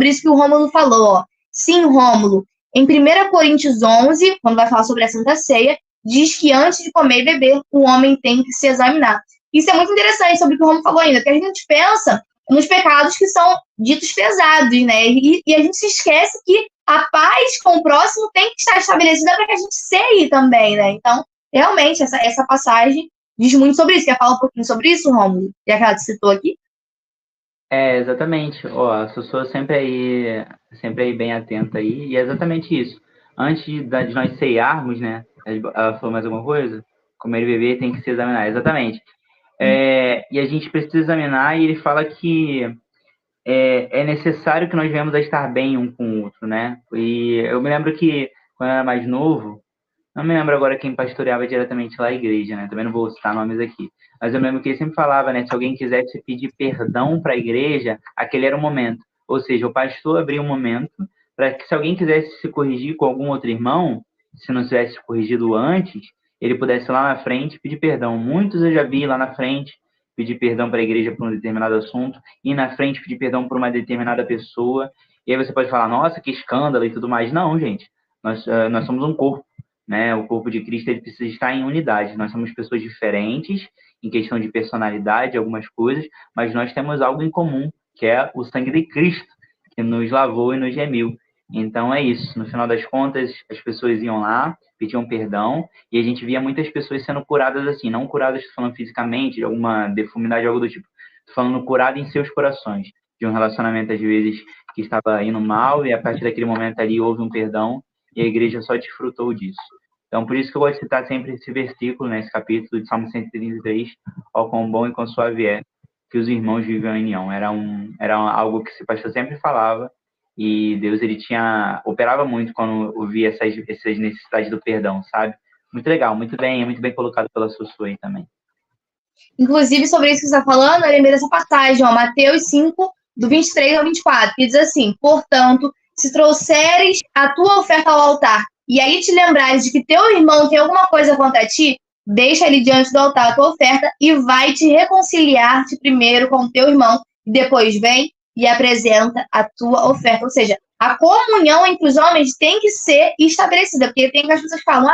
isso que o Rômulo falou. Ó. Sim, Rômulo, em 1 Coríntios 11, quando vai falar sobre a Santa Ceia, diz que antes de comer e beber, o homem tem que se examinar. Isso é muito interessante sobre o que o Rômulo falou ainda, porque a gente pensa nos pecados que são ditos pesados, né? E a gente se esquece que a paz com o próximo tem que estar estabelecida para que a gente ceie também, né? Então, realmente, essa passagem diz muito sobre isso. Quer falar um pouquinho sobre isso, Rômulo? Já que ela te citou aqui? Exatamente. Ó, a Sussu sempre aí bem atenta aí, e é exatamente isso. Antes de nós ceiarmos, né? Ela falou mais alguma coisa? Comer e beber tem que se examinar, exatamente. E a gente precisa examinar, e ele fala que é necessário que nós venhamos a estar bem um com o outro, né? E eu me lembro que, quando eu era mais novo, não me lembro agora quem pastoreava diretamente lá a igreja, né? Também não vou citar nomes aqui. Mas eu me lembro que ele sempre falava, né? Se alguém quisesse pedir perdão para a igreja, aquele era o momento. Ou seja, o pastor abria um momento para que, se alguém quisesse se corrigir com algum outro irmão, se não tivesse se corrigido antes, ele pudesse lá na frente pedir perdão. Muitos eu já vi lá na frente pedir perdão para a igreja por um determinado assunto, e na frente pedir perdão por uma determinada pessoa. E aí você pode falar, nossa, que escândalo e tudo mais. Não, gente. Nós somos um corpo. Né? O corpo de Cristo ele precisa estar em unidade. Nós somos pessoas diferentes em questão de personalidade, algumas coisas, mas nós temos algo em comum, que é o sangue de Cristo, que nos lavou e nos remiu. Então é isso. No final das contas, as pessoas iam lá, pediam perdão, e a gente via muitas pessoas sendo curadas assim, não curadas falando fisicamente, de alguma deformidade, algo do tipo, falando curado em seus corações, de um relacionamento às vezes que estava indo mal, e a partir daquele momento ali houve um perdão, e a igreja só desfrutou disso. Então, por isso que eu gosto de citar sempre esse versículo, né, esse capítulo de Salmo 133, ó quão bom e quão suave é que os irmãos vivam em união. Era algo que esse pastor sempre falava, e Deus ele operava muito quando ouvia essas necessidades do perdão, sabe? Muito legal, muito bem colocado pela Sussu aí também. Inclusive, sobre isso que você está falando, eu lembrei dessa passagem, ó, Mateus 5, do 23 ao 24, que diz assim: portanto, se trouxeres a tua oferta ao altar, e aí te lembrares de que teu irmão tem alguma coisa contra ti, deixa ele diante do altar a tua oferta e vai te reconciliar-te primeiro com o teu irmão, e depois vem e apresenta a tua oferta. Ou seja, a comunhão entre os homens tem que ser estabelecida, porque tem que as pessoas falam,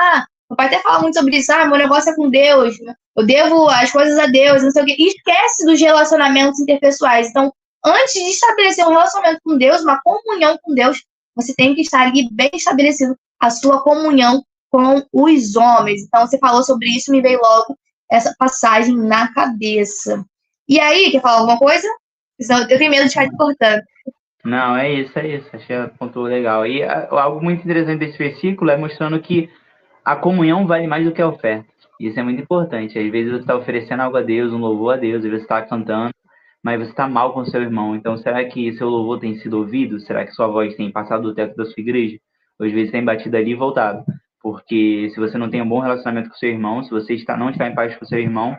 meu pai até fala muito sobre isso, meu negócio é com Deus, eu devo as coisas a Deus, não sei o quê. E esquece dos relacionamentos interpessoais. Então, antes de estabelecer um relacionamento com Deus, uma comunhão com Deus, você tem que estar ali bem estabelecido a sua comunhão com os homens. Então, você falou sobre isso, me veio logo essa passagem na cabeça. E aí, quer falar alguma coisa? Eu tenho medo de ficar te cortando. Não, é isso. Achei um ponto legal. E algo muito interessante desse versículo é mostrando que a comunhão vale mais do que a oferta. Isso é muito importante. Às vezes você está oferecendo algo a Deus, um louvor a Deus, às vezes você está cantando, mas você está mal com o seu irmão. Então, será que seu louvor tem sido ouvido? Será que sua voz tem passado do teto da sua igreja? Ou às vezes tem batido ali e voltado. Porque se você não tem um bom relacionamento com seu irmão, se você não está em paz com seu irmão,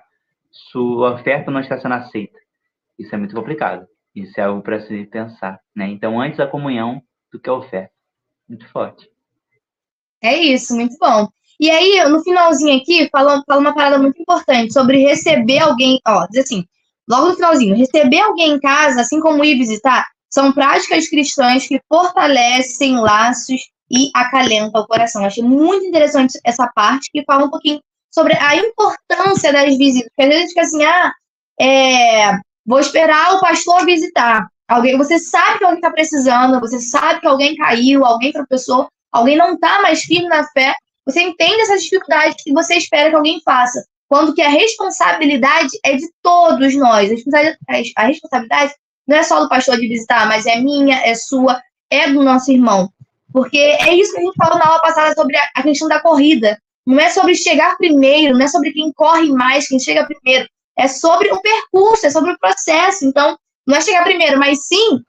sua oferta não está sendo aceita. Isso é muito complicado. Isso é algo para se pensar, né? Então, antes a comunhão do que a oferta. Muito forte. É isso, muito bom. E aí, no finalzinho aqui, fala uma parada muito importante sobre receber alguém, ó, diz assim, logo no finalzinho, receber alguém em casa, assim como ir visitar, são práticas cristãs que fortalecem laços e acalentam o coração. Achei muito interessante essa parte que fala um pouquinho sobre a importância das visitas. Porque às vezes a gente fica assim, vou esperar o pastor visitar. Alguém, você sabe que alguém está precisando, você sabe que alguém caiu, alguém tropeçou, alguém não está mais firme na fé, você entende essas dificuldades que você espera que alguém faça. Quando que a responsabilidade é de todos nós. A responsabilidade não é só do pastor de visitar, mas é minha, é sua, é do nosso irmão. Porque é isso que a gente falou na aula passada sobre a questão da corrida. Não é sobre chegar primeiro, não é sobre quem corre mais, quem chega primeiro. É sobre o percurso, é sobre o processo. Então, não é chegar primeiro, mas sim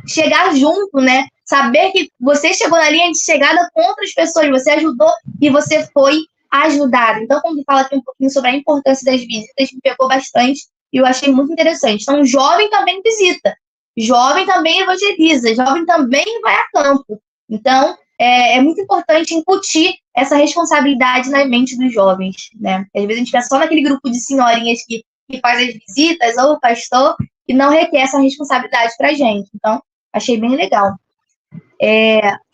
chegar junto, né? Saber que você chegou na linha de chegada com outras pessoas, você ajudou e você foi ajudado. Então, quando fala aqui um pouquinho sobre a importância das visitas, me pegou bastante e eu achei muito interessante. Então, jovem também visita, jovem também evangeliza, jovem também vai a campo. Então, é muito importante incutir essa responsabilidade na mente dos jovens, né? Às vezes a gente pensa só naquele grupo de senhorinhas que faz as visitas, ou o pastor, e não requer essa responsabilidade pra gente. Então, achei bem legal.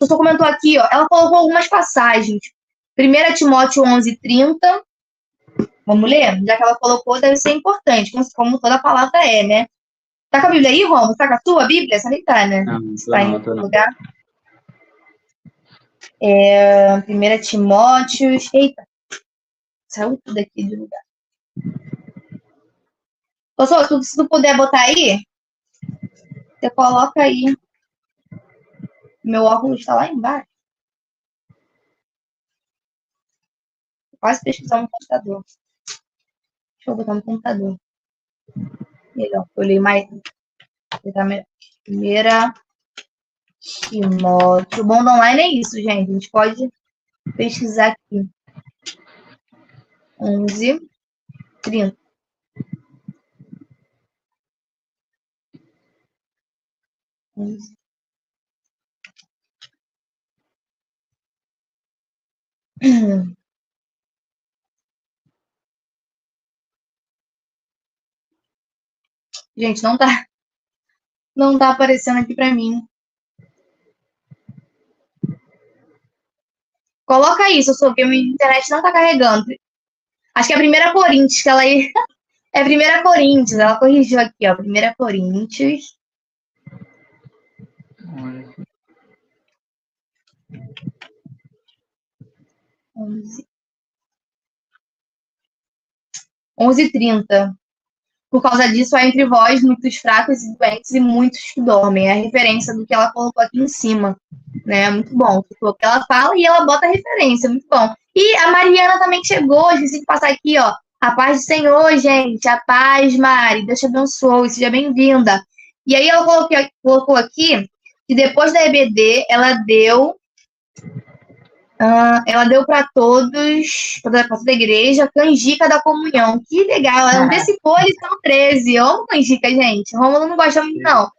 O senhor comentou aqui, ó, ela colocou algumas passagens. 1 Timóteo 11:30. Vamos ler? Já que ela colocou, deve ser importante, como toda palavra é, né? Tá com a Bíblia aí, Romo? Tá com a tua Bíblia? Você nem tá, né? Não, Está em tô não. lugar. 1 Timóteo... Eita! Saiu tudo aqui de lugar. Ô, se tu puder botar aí, você coloca aí. Meu óculos está lá embaixo. Quase pesquisar no computador. Deixa eu botar no computador. Melhor. Eu li mais. Tá melhor. 1 Timóteo. O bom do online é isso, gente. A gente pode pesquisar aqui. 11:30. Gente, não tá aparecendo aqui pra mim. Coloca isso, eu sou que a minha internet não tá carregando. Acho que é a 1 Coríntios, que ela é 1 Coríntios, ela corrigiu aqui, ó. 1 Coríntios. 11:30. Por causa disso, há entre vós muitos fracos e doentes e muitos que dormem. É a referência do que ela colocou aqui em cima. Né? Muito bom. O que ela fala e ela bota a referência. Muito bom. E a Mariana também chegou. Esqueci de passar aqui, ó. A paz do Senhor, gente. A paz, Mari. Deus te abençoe. Seja bem-vinda. E aí ela colocou aqui que depois da EBD, ela deu para todos, para toda a igreja, a canjica da comunhão. Que legal, ela antecipou a lição 13. Eu amo canjica, gente. Rômulo não gosta muito, não.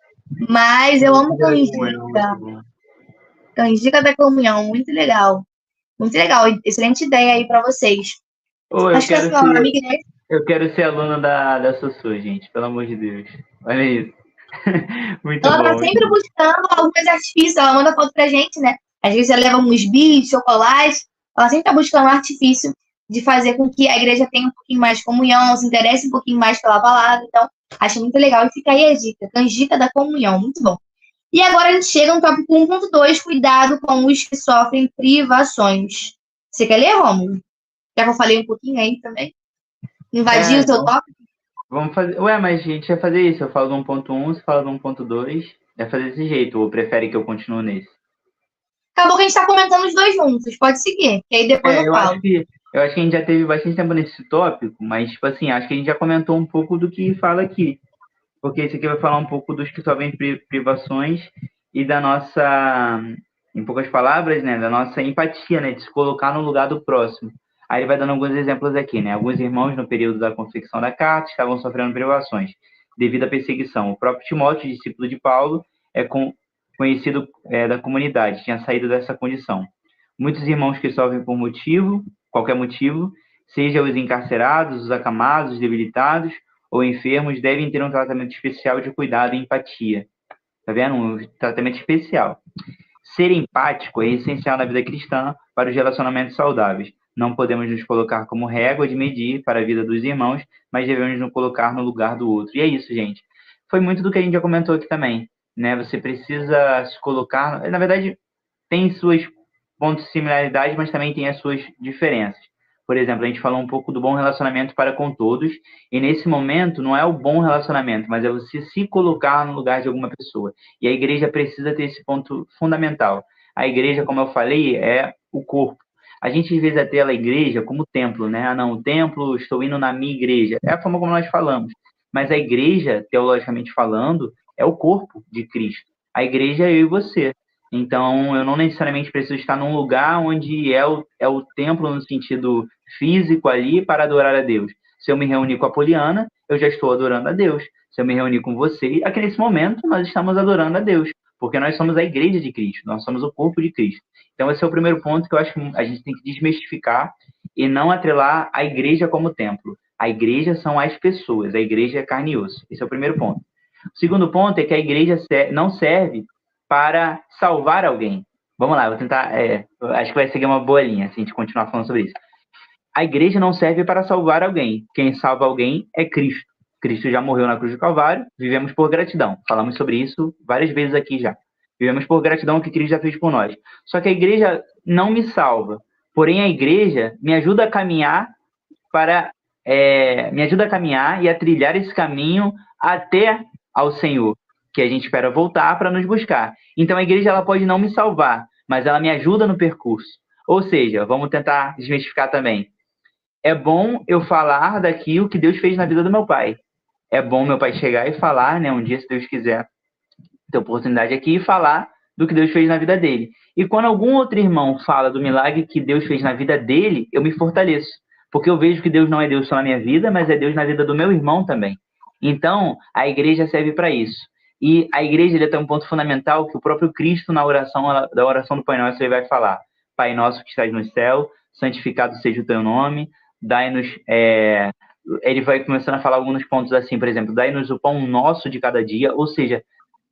Mas eu amo canjica. Canjica da comunhão, muito legal. Muito legal, excelente ideia aí para vocês. Acho que a sua amiga... Eu quero ser aluna da Sussu, gente, pelo amor de Deus. Olha isso. Muito ela bom. Ela tá sempre buscando alguns artifícios, ela manda foto pra gente, né? Às vezes ela leva uns bits, chocolates, ela sempre tá buscando um artifício de fazer com que a igreja tenha um pouquinho mais de comunhão, se interesse um pouquinho mais pela palavra. Então, acho muito legal. E fica aí a dica, canjica da comunhão, muito bom. E agora a gente chega no tópico 1.2, cuidado com os que sofrem privações. Você quer ler, Rômulo? Já que eu falei um pouquinho aí também. Invadir o seu tópico? Vamos fazer. Ué, mas a gente vai fazer isso. Eu falo do 1.1, você fala do 1.2. Vai fazer desse jeito, ou prefere que eu continue nesse? Acabou que a gente tá comentando os dois juntos, pode seguir, que aí depois eu falo. Eu acho que a gente já teve bastante tempo nesse tópico, mas, tipo assim, acho que a gente já comentou um pouco do que fala aqui. Porque esse aqui vai falar um pouco dos que sofrem privações e da nossa em poucas palavras, né, da nossa empatia, né, de se colocar no lugar do próximo. Aí ele vai dando alguns exemplos aqui, né? Alguns irmãos, no período da confecção da carta, estavam sofrendo privações devido à perseguição. O próprio Timóteo, discípulo de Paulo, conhecido da comunidade, tinha saído dessa condição. Muitos irmãos que sofrem por qualquer motivo, seja os encarcerados, os acamados, os debilitados ou enfermos, devem ter um tratamento especial de cuidado e empatia. Tá vendo? Um tratamento especial. Ser empático é essencial na vida cristã para os relacionamentos saudáveis. Não podemos nos colocar como régua de medir para a vida dos irmãos, mas devemos nos colocar no lugar do outro. E é isso, gente. Foi muito do que a gente já comentou aqui também, né? Você precisa se colocar... Na verdade, tem suas pontos de similaridade, mas também tem as suas diferenças. Por exemplo, a gente falou um pouco do bom relacionamento para com todos, e nesse momento não é o bom relacionamento, mas é você se colocar no lugar de alguma pessoa. E a igreja precisa ter esse ponto fundamental. A igreja, como eu falei, é o corpo. A gente, às vezes, até a igreja como templo, né? Ah, não, o templo, estou indo na minha igreja. É a forma como nós falamos. Mas a igreja, teologicamente falando, é o corpo de Cristo. A igreja é eu e você. Então, eu não necessariamente preciso estar num lugar onde é o templo no sentido físico ali para adorar a Deus. Se eu me reunir com a Poliana, eu já estou adorando a Deus. Se eu me reunir com você, aqui nesse momento nós estamos adorando a Deus, porque nós somos a igreja de Cristo, nós somos o corpo de Cristo. Então, esse é o primeiro ponto que eu acho que a gente tem que desmistificar e não atrelar a igreja como templo. A igreja são as pessoas, a igreja é carne e osso. Esse é o primeiro ponto. O segundo ponto é que a igreja não serve para salvar alguém. Vamos lá, vou tentar... acho que vai seguir uma boa linha, se a gente continuar falando sobre isso. A igreja não serve para salvar alguém. Quem salva alguém é Cristo. Cristo já morreu na cruz do Calvário, vivemos por gratidão. Falamos sobre isso várias vezes aqui já. Vivemos por gratidão ao que Cristo já fez por nós. Só que a igreja não me salva. Porém, a igreja me ajuda a caminhar e a trilhar esse caminho até ao Senhor, que a gente espera voltar para nos buscar. Então, a igreja ela pode não me salvar, mas ela me ajuda no percurso. Ou seja, vamos tentar desmistificar também. É bom eu falar daquilo que Deus fez na vida do meu pai. É bom meu pai chegar e falar, né, um dia, se Deus quiser, ter oportunidade aqui, e falar do que Deus fez na vida dele. E quando algum outro irmão fala do milagre que Deus fez na vida dele, eu me fortaleço. Porque eu vejo que Deus não é Deus só na minha vida, mas é Deus na vida do meu irmão também. Então, a igreja serve para isso. E a igreja tem um ponto fundamental que o próprio Cristo, na oração do Pai Nosso, ele vai falar: Pai nosso que estás no céu, santificado seja o teu nome, dai-nos... Ele vai começando a falar alguns pontos assim, por exemplo, dai-nos o pão nosso de cada dia. Ou seja,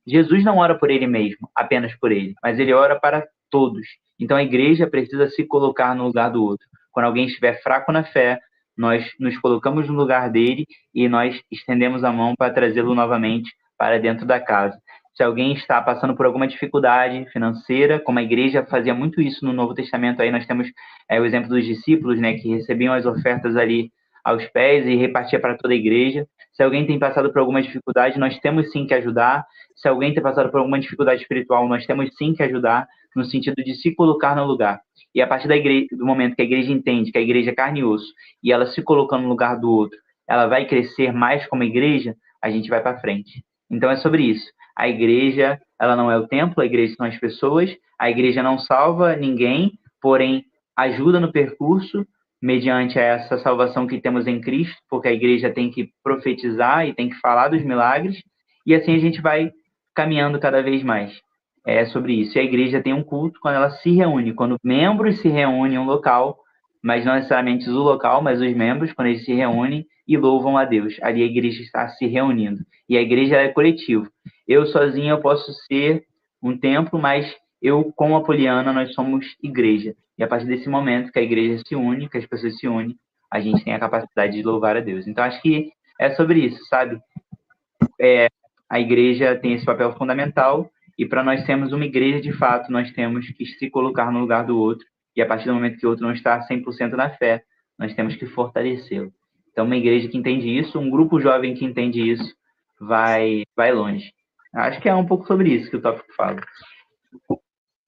Jesus não ora por ele mesmo, apenas por ele, mas ele ora para todos. Então a igreja precisa se colocar no lugar do outro. Quando alguém estiver fraco na fé, nós nos colocamos no lugar dele e nós estendemos a mão para trazê-lo novamente para dentro da casa. Se alguém está passando por alguma dificuldade financeira, como a igreja fazia muito isso no Novo Testamento, aí nós temos o exemplo dos discípulos, né, que recebiam as ofertas ali aos pés e repartia para toda a igreja. Se alguém tem passado por alguma dificuldade, nós temos sim que ajudar. Se alguém tem passado por alguma dificuldade espiritual, nós temos sim que ajudar, no sentido de se colocar no lugar. E a partir do momento que a igreja entende que a igreja é carne e osso, e ela se colocando no lugar do outro, ela vai crescer mais como igreja, a gente vai para frente. Então é sobre isso. A igreja, ela não é o templo, a igreja são as pessoas, a igreja não salva ninguém, porém ajuda no percurso, mediante essa salvação que temos em Cristo, porque a igreja tem que profetizar e tem que falar dos milagres, e assim a gente vai caminhando cada vez mais. É sobre isso. E a igreja tem um culto quando ela se reúne, quando membros se reúnem em um local, mas não necessariamente o local, mas os membros, quando eles se reúnem e louvam a Deus. Ali a igreja está se reunindo. E a igreja é coletivo. Eu sozinho eu posso ser um templo, mas eu, como a Poliana, nós somos igreja. E a partir desse momento que a igreja se une, que as pessoas se unem, a gente tem a capacidade de louvar a Deus. Então, acho que é sobre isso, sabe? A igreja tem esse papel fundamental, e para nós sermos uma igreja de fato, nós temos que se colocar no lugar do outro, e a partir do momento que o outro não está 100% na fé, nós temos que fortalecê-lo. Então, uma igreja que entende isso, um grupo jovem que entende isso, vai longe. Acho que é um pouco sobre isso que o tópico fala.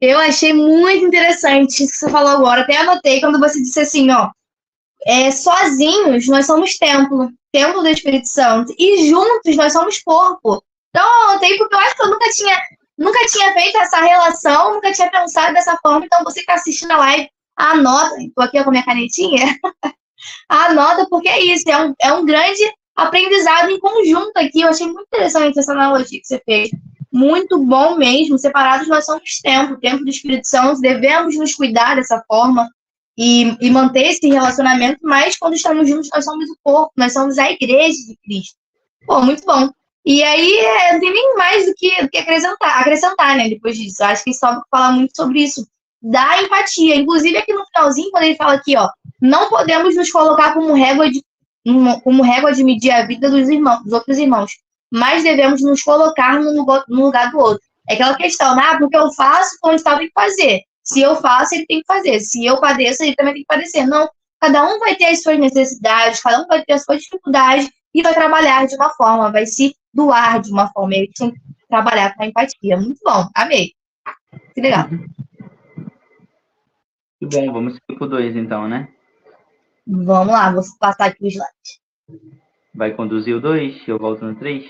Eu achei muito interessante isso que você falou agora. Até anotei quando você disse assim, ó, sozinhos nós somos templo do Espírito Santo, e juntos nós somos corpo. Então eu anotei porque eu acho que eu nunca tinha nunca tinha feito essa relação, nunca tinha pensado dessa forma, então você que está assistindo a live, anota, estou aqui com a minha canetinha, anota, porque é isso, é um grande aprendizado em conjunto aqui. Eu achei muito interessante essa analogia que você fez. Muito bom mesmo. Separados nós somos o tempo do Espírito Santo, devemos nos cuidar dessa forma e manter esse relacionamento, mas quando estamos juntos, nós somos o corpo, nós somos a igreja de Cristo. Pô, muito bom. E aí, não tem nem mais do que acrescentar, né, depois disso. Eu acho que só falar muito sobre isso, da empatia. Inclusive, aqui no finalzinho, quando ele fala aqui, ó, não podemos nos colocar como régua de medir a vida dos outros irmãos, mas devemos nos colocar no lugar do outro. É aquela questão, porque eu faço, então o Estado tem que fazer. Se eu faço, ele tem que fazer. Se eu padeço, ele também tem que padecer. Não, cada um vai ter as suas necessidades, cada um vai ter as suas dificuldades e vai trabalhar de uma forma, vai se doar de uma forma. Ele tem que trabalhar com a empatia. Muito bom, amei. Que legal. Muito bom, vamos seguir pro 2 então, né? Vamos lá, vou passar aqui o slide. Vai conduzir o 2? Eu volto no 3?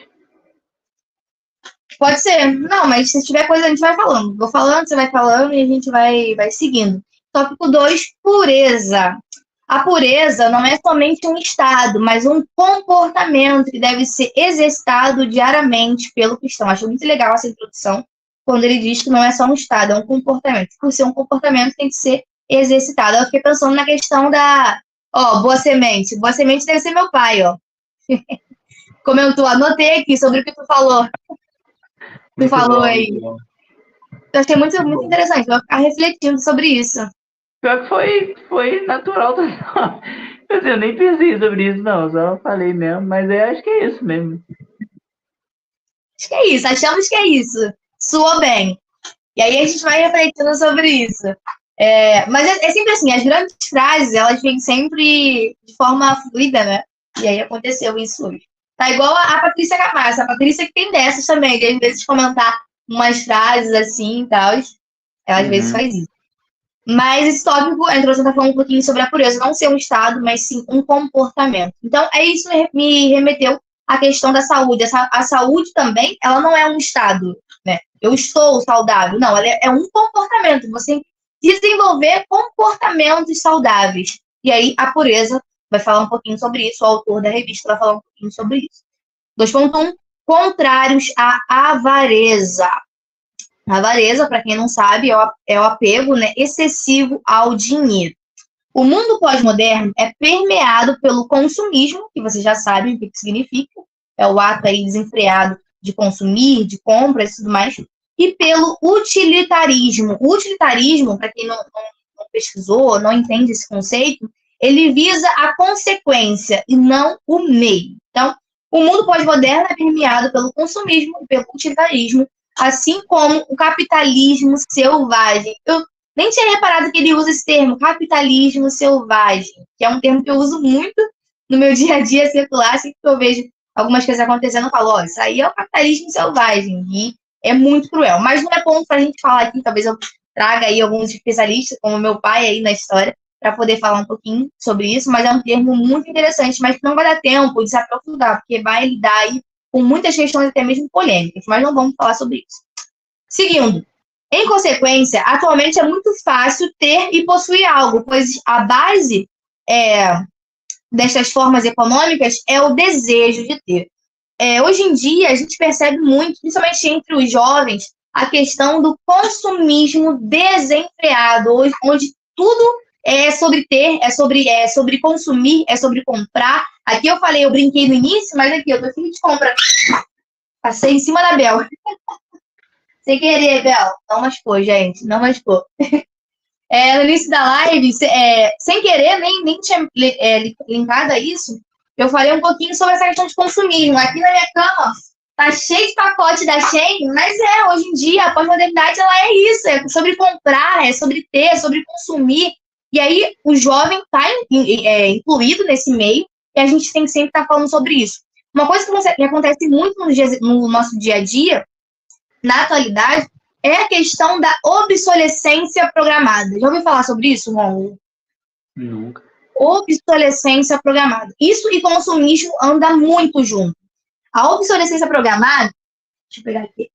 Pode ser. Não, mas se tiver coisa, a gente vai falando. Vou falando, você vai falando e a gente vai seguindo. Tópico 2, pureza. A pureza não é somente um estado, mas um comportamento que deve ser exercitado diariamente pelo cristão. Acho muito legal essa introdução, quando ele diz que não é só um estado, é um comportamento. Por ser um comportamento, tem que ser exercitado. Eu fiquei pensando na questão da... Boa Semente. Boa Semente deve ser meu pai, ó. Comentou, anotei aqui sobre o que tu falou. Tu falou aí. Eu achei muito interessante. Vou ficar refletindo sobre isso. Pior que foi natural. Eu nem pensei sobre isso, não. Só falei mesmo. Mas eu acho que é isso mesmo. Acho que é isso. Achamos que é isso. Soou bem. E aí a gente vai refletindo sobre isso. Mas é sempre assim. As grandes frases, elas vêm sempre de forma fluida, né? E aí aconteceu isso hoje. Tá igual a Patrícia Camassa. A Patrícia que tem dessas também, de às vezes comentar umas frases assim e tal. Ela às vezes faz isso. Mas esse tópico, a introdução está falando um pouquinho sobre a pureza, não ser um estado, mas sim um comportamento. Então, isso me remeteu à questão da saúde. A saúde também, ela não é um estado, né? Eu estou saudável. Não, ela é um comportamento. Você desenvolver comportamentos saudáveis. E aí, a pureza vai falar um pouquinho sobre isso, o autor da revista vai falar um pouquinho sobre isso. 2.1, contrários à avareza. A avareza, para quem não sabe, é o apego, né, excessivo ao dinheiro. O mundo pós-moderno é permeado pelo consumismo, que vocês já sabem o que significa, é o ato aí desenfreado de consumir, de compras e tudo mais, e pelo utilitarismo. O utilitarismo, para quem não pesquisou, não entende esse conceito, ele visa a consequência e não o meio. Então, o mundo pós-moderno é permeado pelo consumismo e pelo utilitarismo, assim como o capitalismo selvagem. Eu nem tinha reparado que ele usa esse termo, capitalismo selvagem, que é um termo que eu uso muito no meu dia a dia circular, assim que eu vejo algumas coisas acontecendo, eu falo, isso aí é o capitalismo selvagem, e é muito cruel. Mas não é ponto para a gente falar aqui, talvez eu traga aí alguns especialistas, como meu pai aí na história, para poder falar um pouquinho sobre isso, mas é um termo muito interessante, mas que não vai dar tempo de se aprofundar, porque vai lidar aí com muitas questões até mesmo polêmicas, mas não vamos falar sobre isso. Seguindo, em consequência, atualmente é muito fácil ter e possuir algo, pois a base destas formas econômicas é o desejo de ter. Hoje em dia, a gente percebe muito, principalmente entre os jovens, a questão do consumismo desenfreado, onde tudo é sobre ter, é sobre consumir, é sobre comprar. Aqui eu falei, eu brinquei no início, mas aqui eu tô filho de compra. Passei em cima da Bel. Sem querer, Bel. Não machucou, gente. Não machucou. No início da live, sem querer, nem tinha linkado a isso, eu falei um pouquinho sobre essa questão de consumismo. Aqui na minha cama, tá cheio de pacote da Shein, mas hoje em dia, a pós-modernidade, ela é isso. É sobre comprar, é sobre ter, é sobre consumir. E aí, o jovem está incluído nesse meio, e a gente tem que sempre estar falando sobre isso. Uma coisa que acontece muito no nosso dia a dia, na atualidade, é a questão da obsolescência programada. Já ouviu falar sobre isso, Romulo? Nunca. Obsolescência programada. Isso e consumismo anda muito junto. A obsolescência programada, deixa eu pegar aqui.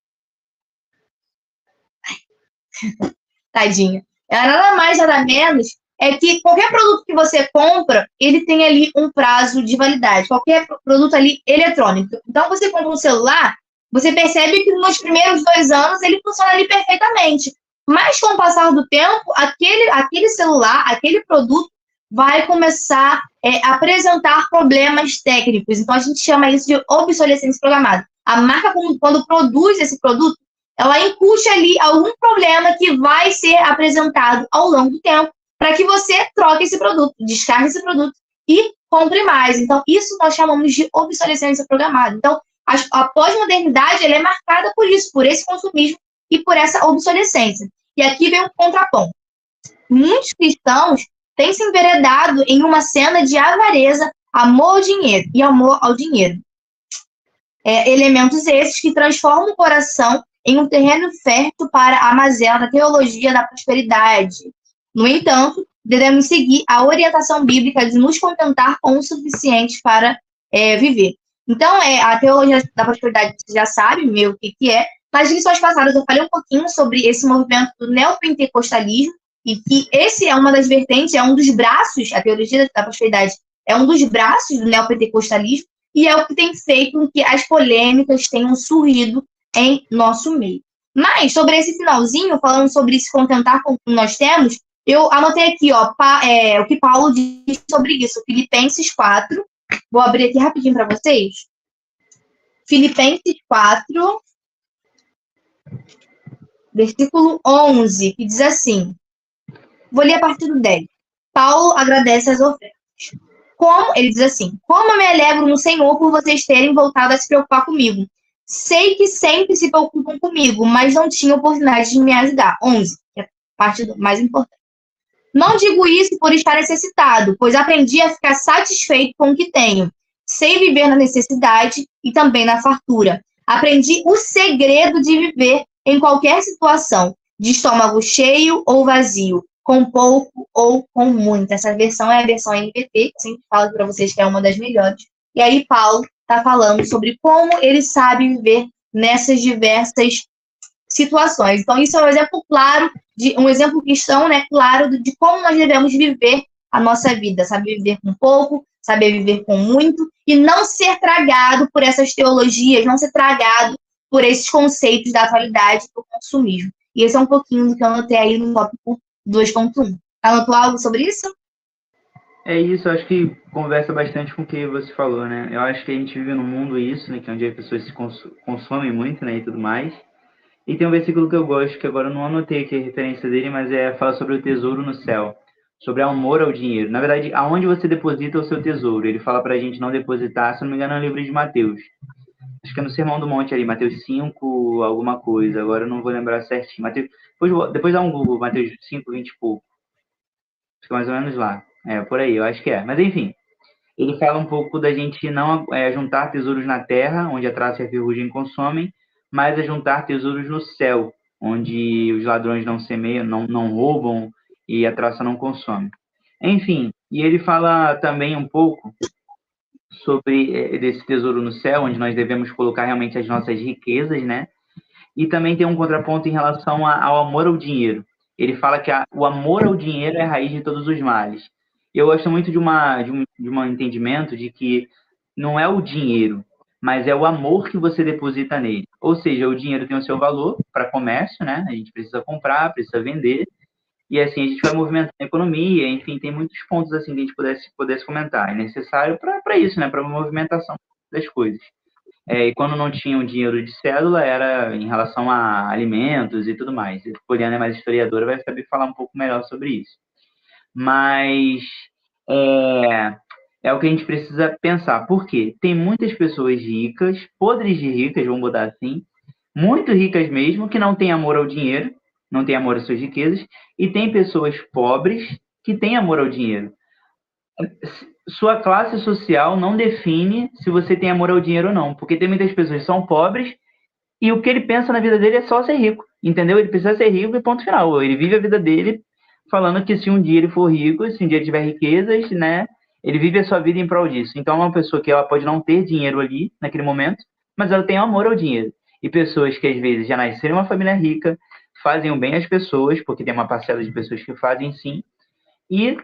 Tadinha. Ela nada mais, nada menos é que qualquer produto que você compra, ele tem ali um prazo de validade. Qualquer produto ali eletrônico. Então, você compra um celular, você percebe que nos primeiros 2 anos ele funciona ali perfeitamente. Mas com o passar do tempo, aquele celular, aquele produto vai começar a apresentar problemas técnicos. Então, a gente chama isso de obsolescência programada. A marca, quando produz esse produto, ela incute ali algum problema que vai ser apresentado ao longo do tempo para que você troque esse produto, descargue esse produto e compre mais. Então, isso nós chamamos de obsolescência programada. Então, a pós-modernidade ela é marcada por isso, por esse consumismo e por essa obsolescência. E aqui vem um contraponto. Muitos cristãos têm se enveredado em uma cena de avareza, amor ao dinheiro e amor ao dinheiro. Elementos esses que transformam o coração em um terreno fértil para a mazela da teologia da prosperidade. No entanto, devemos seguir a orientação bíblica de nos contentar com o suficiente para viver. Então, a teologia da prosperidade, você já sabe o que é. Nas lições passadas, eu falei um pouquinho sobre esse movimento do neopentecostalismo, e que esse é uma das vertentes, é um dos braços, a teologia da prosperidade é um dos braços do neopentecostalismo, e é o que tem feito com que as polêmicas tenham surgido em nosso meio. Mas, sobre esse finalzinho, falando sobre se contentar com o que nós temos, eu anotei aqui o que Paulo diz sobre isso, Filipenses 4. Vou abrir aqui rapidinho para vocês. Filipenses 4, versículo 11, que diz assim, vou ler a partir do 10. Paulo agradece as ofertas. Ele diz assim, como eu me alegro no Senhor por vocês terem voltado a se preocupar comigo. Sei que sempre se preocupam comigo, mas não tinham oportunidade de me ajudar. 11, que é a parte mais importante. Não digo isso por estar necessitado, pois aprendi a ficar satisfeito com o que tenho. Sei viver na necessidade e também na fartura. Aprendi o segredo de viver em qualquer situação, de estômago cheio ou vazio, com pouco ou com muito. Essa versão é a versão NVT, que eu sempre falo para vocês que é uma das melhores. E aí Paulo está falando sobre como ele sabe viver nessas diversas situações. Então, isso é um exemplo claro, um exemplo cristão, né, claro, de como nós devemos viver a nossa vida. Saber viver com pouco, saber viver com muito, e não ser tragado por essas teologias, não ser tragado por esses conceitos da atualidade do consumismo. E esse é um pouquinho do que eu anotei aí no tópico 2.1. Anotou algo sobre isso? É isso, acho que conversa bastante com o que você falou, né? Eu acho que a gente vive num mundo isso, né? Que é onde as pessoas se consomem muito, né? E tudo mais. E tem um versículo que eu gosto, que agora eu não anotei aqui a referência dele, mas fala sobre o tesouro no céu. Sobre amor ao dinheiro. Na verdade, aonde você deposita o seu tesouro. Ele fala pra gente não depositar, se não me engano, é no livro de Mateus. Acho que é no Sermão do Monte ali, Mateus 5, alguma coisa. Agora eu não vou lembrar certinho. Mateus, depois dá um Google, Mateus 5, 20 e pouco. Acho que é mais ou menos lá. Por aí, eu acho que é. Mas enfim, ele fala um pouco da gente não juntar tesouros na terra, onde a traça e a ferrugem consomem, mas juntar tesouros no céu, onde os ladrões não semeiam, não roubam e a traça não consome. Enfim, e ele fala também um pouco sobre desse tesouro no céu, onde nós devemos colocar realmente as nossas riquezas, né? E também tem um contraponto em relação ao amor ao dinheiro. Ele fala que o amor ao dinheiro é a raiz de todos os males. Eu gosto muito de um entendimento de que não é o dinheiro, mas é o amor que você deposita nele. Ou seja, o dinheiro tem o seu valor para comércio, né? A gente precisa comprar, precisa vender, e assim a gente vai movimentando a economia, enfim, tem muitos pontos assim que a gente pudesse comentar. É necessário para isso, né? Para a movimentação das coisas. E quando não tinha o dinheiro de cédula, era em relação a alimentos e tudo mais. Poliana é mais historiadora, vai saber falar um pouco melhor sobre isso. Mas é o que a gente precisa pensar. Por quê? Tem muitas pessoas ricas, podres de ricas, vamos botar assim, muito ricas mesmo, que não têm amor ao dinheiro, não têm amor às suas riquezas, e tem pessoas pobres que têm amor ao dinheiro. Sua classe social não define se você tem amor ao dinheiro ou não, porque tem muitas pessoas que são pobres e o que ele pensa na vida dele é só ser rico, entendeu? Ele precisa ser rico e ponto final. Ele vive a vida dele falando que se um dia ele for rico, se um dia ele tiver riquezas, né, ele vive a sua vida em prol disso. Então, é uma pessoa que ela pode não ter dinheiro ali, naquele momento, mas ela tem amor ao dinheiro. E pessoas que, às vezes, já nasceram em uma família rica, fazem o bem às pessoas, porque tem uma parcela de pessoas que fazem sim, e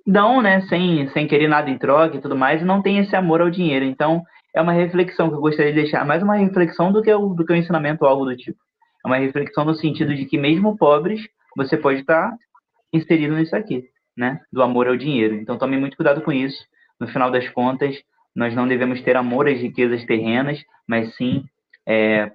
dão, né, sem querer nada em troca e tudo mais, e não tem esse amor ao dinheiro. Então, é uma reflexão que eu gostaria de deixar, mais uma reflexão do que o ensinamento ou algo do tipo. É uma reflexão no sentido de que mesmo pobres, você pode estar inserido nisso aqui, né, do amor ao dinheiro. Então, tome muito cuidado com isso. No final das contas, nós não devemos ter amor às riquezas terrenas, mas sim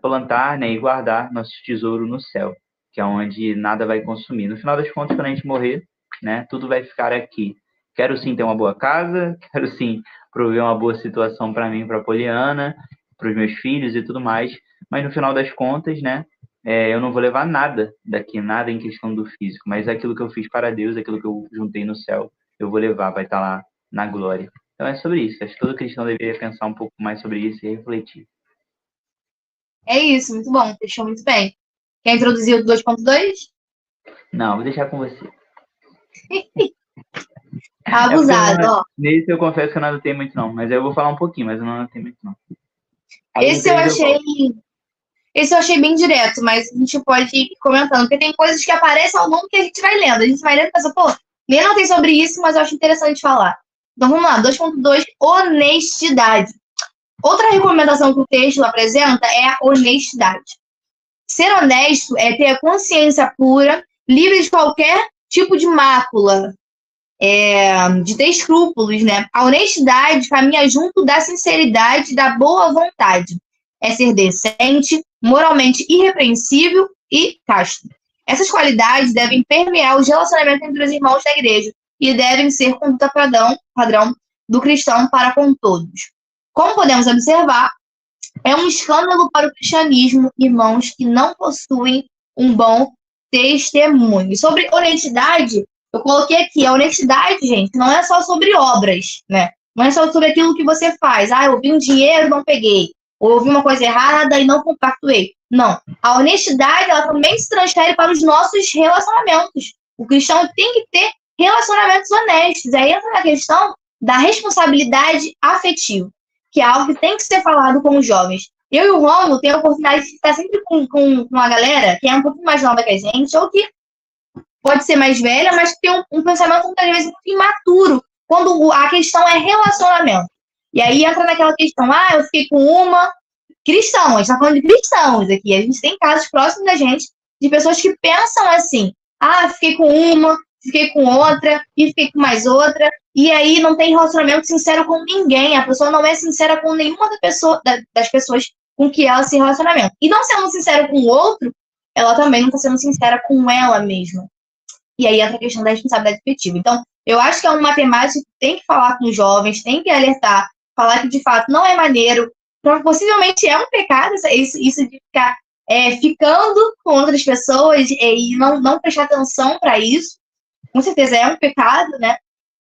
plantar, né, e guardar nosso tesouro no céu, que é onde nada vai consumir. No final das contas, quando a gente morrer, né, tudo vai ficar aqui. Quero sim ter uma boa casa, quero sim prover uma boa situação para mim, para a Poliana, para os meus filhos e tudo mais, mas no final das contas, né, eu não vou levar nada daqui, nada em questão do físico, mas aquilo que eu fiz para Deus, aquilo que eu juntei no céu, eu vou levar, vai estar lá na glória. Então é sobre isso. Acho que todo cristão deveria pensar um pouco mais sobre isso e refletir. É isso, muito bom, fechou muito bem. Quer introduzir o 2.2? Não, vou deixar com você. Abusado, ó. Nesse eu confesso que eu não anotei muito não, mas eu vou falar um pouquinho, mas eu não anotei muito não. Aí Esse eu achei bem direto, mas a gente pode ir comentando, porque tem coisas que aparecem ao longo que a gente vai lendo. A gente vai lendo e pensa, pô, nem não tem sobre isso, mas eu acho interessante falar. Então vamos lá, 2.2, honestidade. Outra recomendação que o texto apresenta é a honestidade. Ser honesto é ter a consciência pura, livre de qualquer tipo de mácula, de ter escrúpulos, né? A honestidade caminha junto da sinceridade e da boa vontade. É ser decente, moralmente irrepreensível e casto. Essas qualidades devem permear os relacionamentos entre os irmãos da igreja e devem ser conduta padrão do cristão para com todos. Como podemos observar, é um escândalo para o cristianismo, irmãos que não possuem um bom testemunho. Sobre honestidade, eu coloquei aqui, a honestidade, gente, não é só sobre obras, né? Não é só sobre aquilo que você faz. Ah, eu vi um dinheiro, não peguei. Ou eu vi uma coisa errada e não compactuei. Não. A honestidade, ela também se transfere para os nossos relacionamentos. O cristão tem que ter relacionamentos honestos. Aí entra na questão da responsabilidade afetiva, que é algo que tem que ser falado com os jovens. Eu e o Romulo temos a oportunidade de estar sempre com uma galera que é um pouquinho mais nova que a gente, ou que pode ser mais velha, mas que tem um pensamento muitas vezes muito imaturo, quando a questão é relacionamento. E aí entra naquela questão, eu fiquei com uma cristão, a gente está falando de cristãos aqui, a gente tem casos próximos da gente, de pessoas que pensam assim, fiquei com uma, fiquei com outra, e fiquei com mais outra, e aí não tem relacionamento sincero com ninguém, a pessoa não é sincera com nenhuma das pessoas com que ela se relaciona. E não sendo sincera com o outro, ela também não está sendo sincera com ela mesma. E aí entra a questão da responsabilidade afetiva. Então, eu acho que é uma temática que tem que falar com os jovens, tem que alertar, falar que de fato não é maneiro, possivelmente é um pecado isso de ficar ficando com outras pessoas e não prestar atenção para isso. Com certeza é um pecado, né?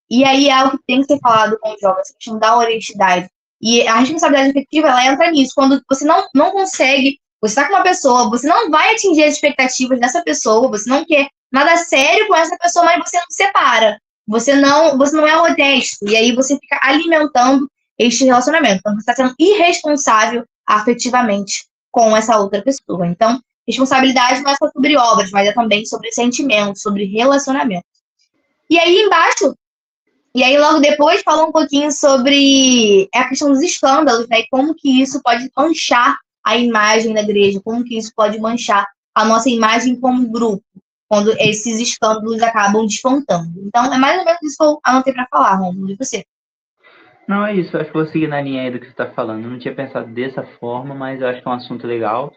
E aí é algo que tem que ser falado com os jovens, a questão da honestidade. E a responsabilidade afetiva, ela entra nisso. Quando você não consegue, você está com uma pessoa, você não vai atingir as expectativas dessa pessoa, você não quer nada sério com essa pessoa, mas você não separa. Você não é honesto. E aí você fica alimentando este relacionamento. Então, você está sendo irresponsável afetivamente com essa outra pessoa. Então, responsabilidade não é só sobre obras, mas é também sobre sentimentos, sobre relacionamento. E aí, embaixo, logo depois, fala um pouquinho sobre a questão dos escândalos, né? E como que isso pode manchar a imagem da igreja, como que isso pode manchar a nossa imagem como grupo, quando esses escândalos acabam despontando. Então, é mais ou menos isso que eu anotei para falar, Romulo, e você? Não, é isso. Eu acho que vou seguir na linha aí do que você está falando. Eu não tinha pensado dessa forma, mas eu acho que é um assunto legal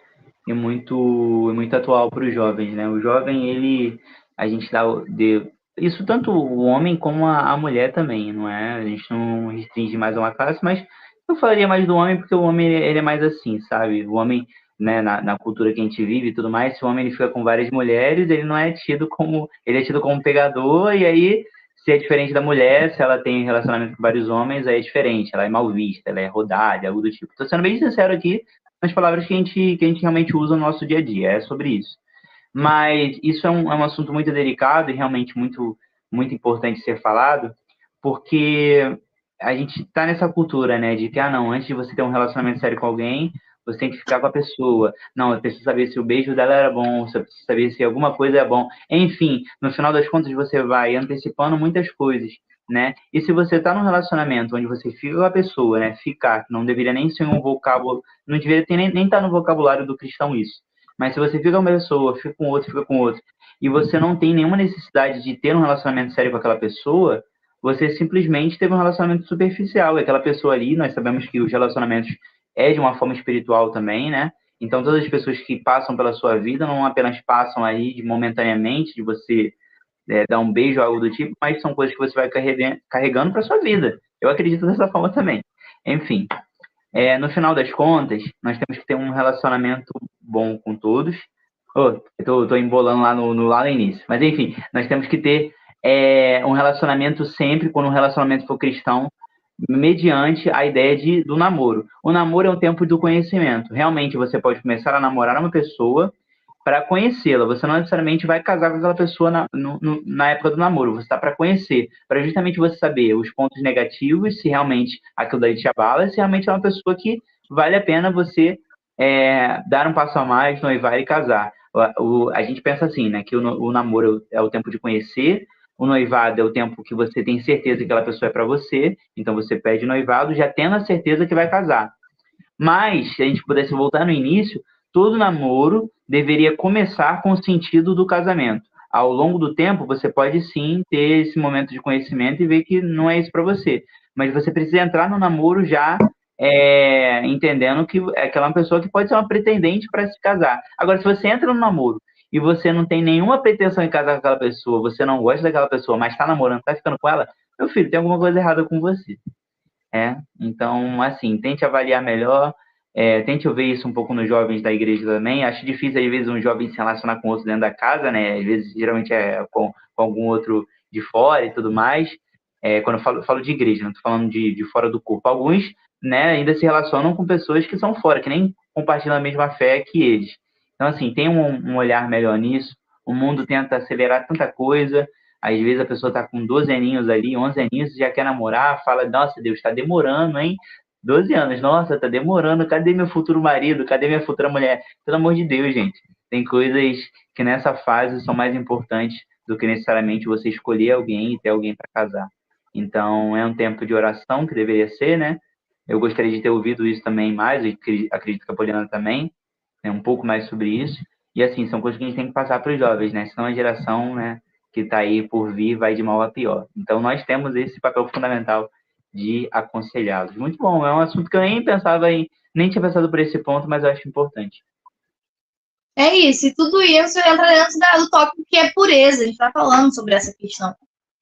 e muito atual para os jovens, né? O jovem, a gente dá isso tanto o homem como a mulher também, não é? A gente não restringe mais a uma classe, mas eu falaria mais do homem porque o homem ele é mais assim, sabe? O homem, né, na cultura que a gente vive e tudo mais, se o homem ele fica com várias mulheres, ele não é tido como ele é tido como pegador e aí se é diferente da mulher, se ela tem relacionamento com vários homens, aí é diferente, ela é mal vista, ela é rodada, algo do tipo. Estou sendo bem sincero aqui nas palavras que a gente realmente usa no nosso dia a dia, é sobre isso. Mas isso é um assunto muito delicado e realmente muito, muito importante ser falado, porque a gente está nessa cultura, né, de que, não, antes de você ter um relacionamento sério com alguém, você tem que ficar com a pessoa. Não, eu preciso saber se o beijo dela era bom, eu preciso saber se alguma coisa é bom. Enfim, no final das contas, você vai antecipando muitas coisas, né? E se você está num relacionamento onde você fica com a pessoa, né? Ficar, que não deveria nem ser um vocábulo, não deveria ter nem estar no vocabulário do cristão isso. Mas se você fica com uma pessoa, fica com outro, e você não tem nenhuma necessidade de ter um relacionamento sério com aquela pessoa, você simplesmente teve um relacionamento superficial. E aquela pessoa ali, nós sabemos que os relacionamentos é de uma forma espiritual também, né? Então, todas as pessoas que passam pela sua vida não apenas passam aí momentaneamente, de você dar um beijo ou algo do tipo, mas são coisas que você vai carregando para sua vida. Eu acredito dessa forma também. Enfim, no final das contas, nós temos que ter um relacionamento bom com todos. Tô embolando lá no início. Mas, enfim, nós temos que ter um relacionamento sempre, quando um relacionamento for cristão, mediante a ideia do namoro. O namoro é um tempo do conhecimento. Realmente, você pode começar a namorar uma pessoa para conhecê-la. Você não necessariamente vai casar com aquela pessoa na época do namoro. Você está para conhecer, para justamente você saber os pontos negativos, se realmente aquilo daí te abala, se realmente é uma pessoa que vale a pena você dar um passo a mais, noivar e casar. A gente pensa assim, né, que o namoro é o tempo de conhecer, o noivado é o tempo que você tem certeza que aquela pessoa é para você, então você pede noivado já tendo a certeza que vai casar. Mas, se a gente pudesse voltar no início, todo namoro deveria começar com o sentido do casamento. Ao longo do tempo, você pode sim ter esse momento de conhecimento e ver que não é isso para você. Mas você precisa entrar no namoro já entendendo que aquela é uma pessoa que pode ser uma pretendente para se casar. Agora, se você entra no namoro e você não tem nenhuma pretensão em casar com aquela pessoa, você não gosta daquela pessoa, mas está namorando, está ficando com ela, meu filho, tem alguma coisa errada com você. Então, assim, tente avaliar melhor, tente ouvir isso um pouco nos jovens da igreja também. Acho difícil, às vezes, um jovem se relacionar com outro dentro da casa, né? Às vezes, geralmente, com algum outro de fora e tudo mais. Quando eu falo de igreja, não estou falando de fora do corpo. Alguns, né, ainda se relacionam com pessoas que são fora, que nem compartilham a mesma fé que eles. Então, assim, tem um olhar melhor nisso. O mundo tenta acelerar tanta coisa. Às vezes a pessoa está com 12 aninhos ali, 11 aninhos, já quer namorar, fala, nossa, Deus, está demorando, hein? 12 anos, nossa, está demorando, cadê meu futuro marido? Cadê minha futura mulher? Pelo amor de Deus, gente. Tem coisas que nessa fase são mais importantes do que necessariamente você escolher alguém e ter alguém para casar. Então, é um tempo de oração que deveria ser, né? Eu gostaria de ter ouvido isso também mais, e acredito que a Poliana também, um pouco mais sobre isso. E, assim, são coisas que a gente tem que passar para os jovens, né? Senão a geração, né, que está aí por vir vai de mal a pior. Então, nós temos esse papel fundamental de aconselhá-los. Muito bom, é um assunto que eu nem tinha pensado por esse ponto, mas eu acho importante. É isso, e tudo isso entra dentro do tópico que é pureza, a gente está falando sobre essa questão.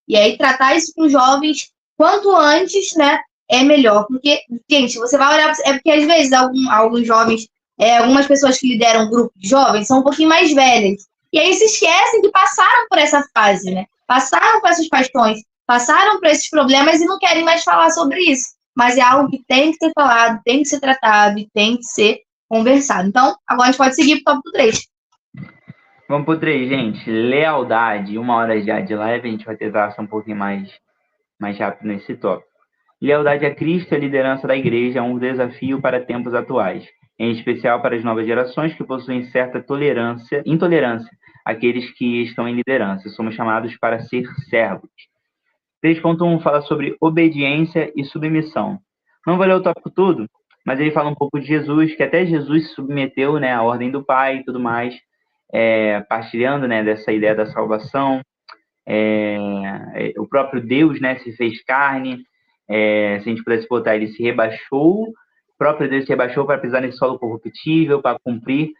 E aí, tratar isso com os jovens quanto antes, né, é melhor. Porque, gente, você vai olhar, é porque às vezes alguns jovens, algumas pessoas que lideram um grupo de jovens são um pouquinho mais velhas. E aí se esquecem que passaram por essa fase, né? Passaram por essas questões, passaram por esses problemas e não querem mais falar sobre isso. Mas é algo que tem que ser falado, tem que ser tratado e tem que ser conversado. Então, agora a gente pode seguir para o tópico 3. Vamos pro 3, gente. Lealdade. 1 hora já de live, a gente vai tentar ser um pouquinho mais rápido nesse tópico. Lealdade a Cristo e a liderança da igreja é um desafio para tempos atuais, em especial para as novas gerações que possuem certa intolerância àqueles que estão em liderança. Somos chamados para ser servos. 3.1 fala sobre obediência e submissão. Não vou ler o tópico todo, mas ele fala um pouco de Jesus, que até Jesus se submeteu, né, à ordem do Pai e tudo mais, partilhando, né, dessa ideia da salvação. O próprio Deus, né, se fez carne. Se a gente pudesse botar, ele se rebaixou, o próprio Deus se rebaixou para pisar nesse solo corruptível, para cumprir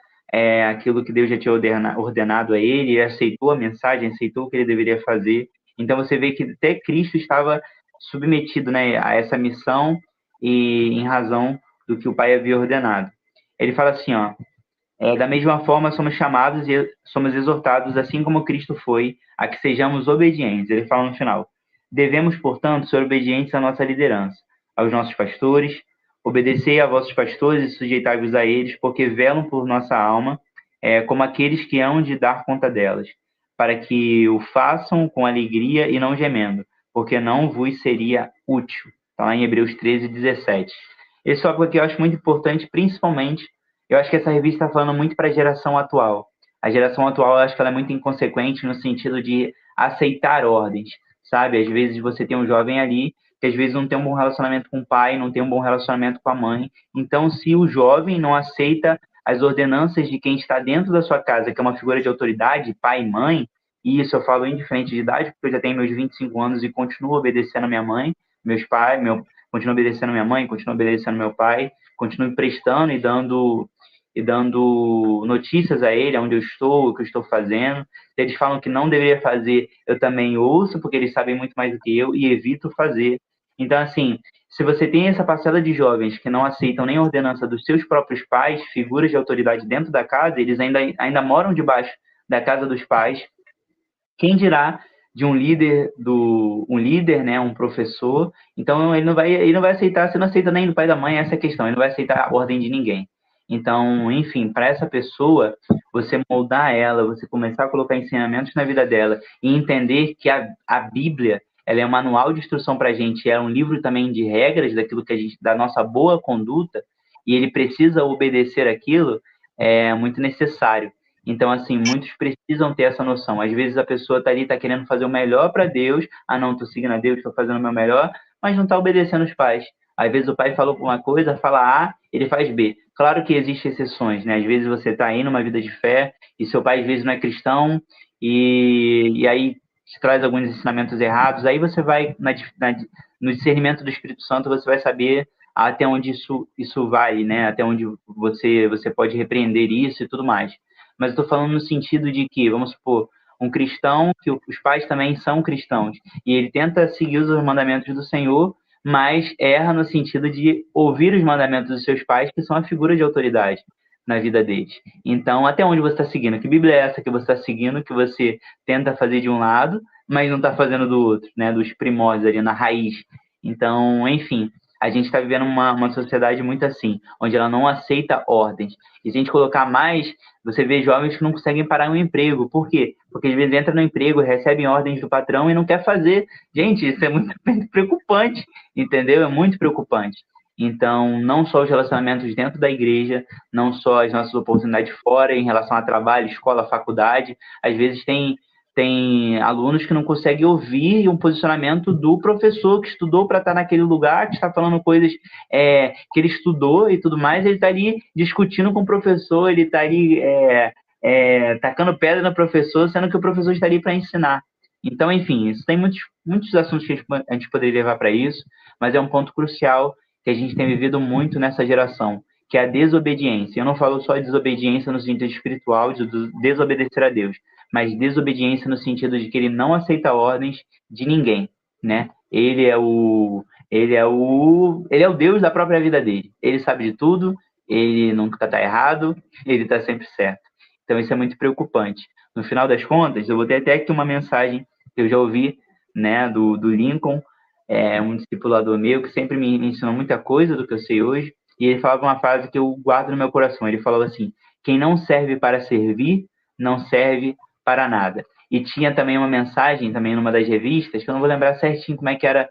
aquilo que Deus já tinha ordenado a ele. Ele aceitou a mensagem, aceitou o que ele deveria fazer. Então você vê que até Cristo estava submetido, né, a essa missão e em razão do que o Pai havia ordenado. Ele fala assim, ó, da mesma forma somos chamados e somos exortados, assim como Cristo foi, a que sejamos obedientes. Ele fala no final, devemos, portanto, ser obedientes à nossa liderança, aos nossos pastores, obedecei a vossos pastores e sujeitai-vos a eles, porque velam por nossa alma, como aqueles que hão de dar conta delas, para que o façam com alegria e não gemendo, porque não vos seria útil. Está lá em Hebreus 13, 17. Esse tópico aqui eu acho muito importante, principalmente Eu acho que essa revista está falando muito para a geração atual. A geração atual, eu acho que ela é muito inconsequente no sentido de aceitar ordens, sabe? Às vezes você tem um jovem ali que às vezes não tem um bom relacionamento com o pai, não tem um bom relacionamento com a mãe. Então, se o jovem não aceita as ordenanças de quem está dentro da sua casa, que é uma figura de autoridade, pai e mãe, e isso eu falo indiferente de idade, porque eu já tenho meus 25 anos e continuo obedecendo a minha mãe, meus pais, continuo obedecendo a minha mãe, continuo obedecendo meu pai, continuo emprestando e dando notícias a ele, onde eu estou, o que eu estou fazendo. Se eles falam que não deveria fazer, eu também ouço, porque eles sabem muito mais do que eu e evito fazer. Então, assim, se você tem essa parcela de jovens que não aceitam nem a ordenança dos seus próprios pais, figuras de autoridade dentro da casa, eles ainda moram debaixo da casa dos pais. Quem dirá de um líder, né, um professor? Então ele não vai aceitar, você não aceita nem do pai e da mãe, essa é a questão, ele não vai aceitar a ordem de ninguém. Então, enfim, para essa pessoa, você moldar ela, você começar a colocar ensinamentos na vida dela e entender que a Bíblia, ela é um manual de instrução para a gente, é um livro também de regras daquilo que a gente, da nossa boa conduta, e ele precisa obedecer aquilo, é muito necessário. Então, assim, muitos precisam ter essa noção. Às vezes a pessoa tá ali, tá querendo fazer o melhor para Deus. Ah, não, tô seguindo a Deus, tô fazendo o meu melhor, mas não tá obedecendo os pais. Às vezes o pai falou uma coisa, fala A, ele faz B. Claro que existem exceções, né? Às vezes você tá aí numa vida de fé e seu pai às vezes não é cristão e aí te traz alguns ensinamentos errados. Aí você vai, no discernimento do Espírito Santo, você vai saber até onde isso vai, né? Até onde você pode repreender isso e tudo mais. Mas eu estou falando no sentido de que, vamos supor, um cristão, que os pais também são cristãos, e ele tenta seguir os mandamentos do Senhor, mas erra no sentido de ouvir os mandamentos dos seus pais, que são a figura de autoridade na vida deles. Então, até onde você está seguindo? Que Bíblia é essa que você está seguindo, que você tenta fazer de um lado, mas não está fazendo do outro, né? Dos primórdios ali, na raiz. Então, enfim, a gente está vivendo uma sociedade muito assim, onde ela não aceita ordens. E se a gente colocar mais, você vê jovens que não conseguem parar um emprego. Por quê? Porque às vezes entra no emprego, recebem ordens do patrão e não quer fazer. Gente, isso é muito, muito preocupante, entendeu? É muito preocupante. Então, não só os relacionamentos dentro da igreja, não só as nossas oportunidades fora, em relação a trabalho, escola, faculdade. Às vezes tem alunos que não conseguem ouvir um posicionamento do professor que estudou para estar naquele lugar, que está falando coisas que ele estudou e tudo mais, ele está ali discutindo com o professor, ele está ali tacando pedra no professor, sendo que o professor está ali para ensinar. Então, enfim, isso tem muitos assuntos que a gente poderia levar para isso, mas é um ponto crucial que a gente tem vivido muito nessa geração, que é a desobediência. Eu não falo só de desobediência no sentido espiritual, de desobedecer a Deus, mas desobediência no sentido de que ele não aceita ordens de ninguém, né? Ele é o Deus da própria vida dele. Ele sabe de tudo, ele nunca está errado, ele está sempre certo. Então isso é muito preocupante. No final das contas, eu vou ter até aqui uma mensagem que eu já ouvi, né, do Lincoln, um discipulador meu que sempre me ensinou muita coisa do que eu sei hoje, e ele falava uma frase que eu guardo no meu coração. Ele falava assim: quem não serve para servir, não serve para nada. E tinha também uma mensagem, também numa das revistas, que eu não vou lembrar certinho como é que era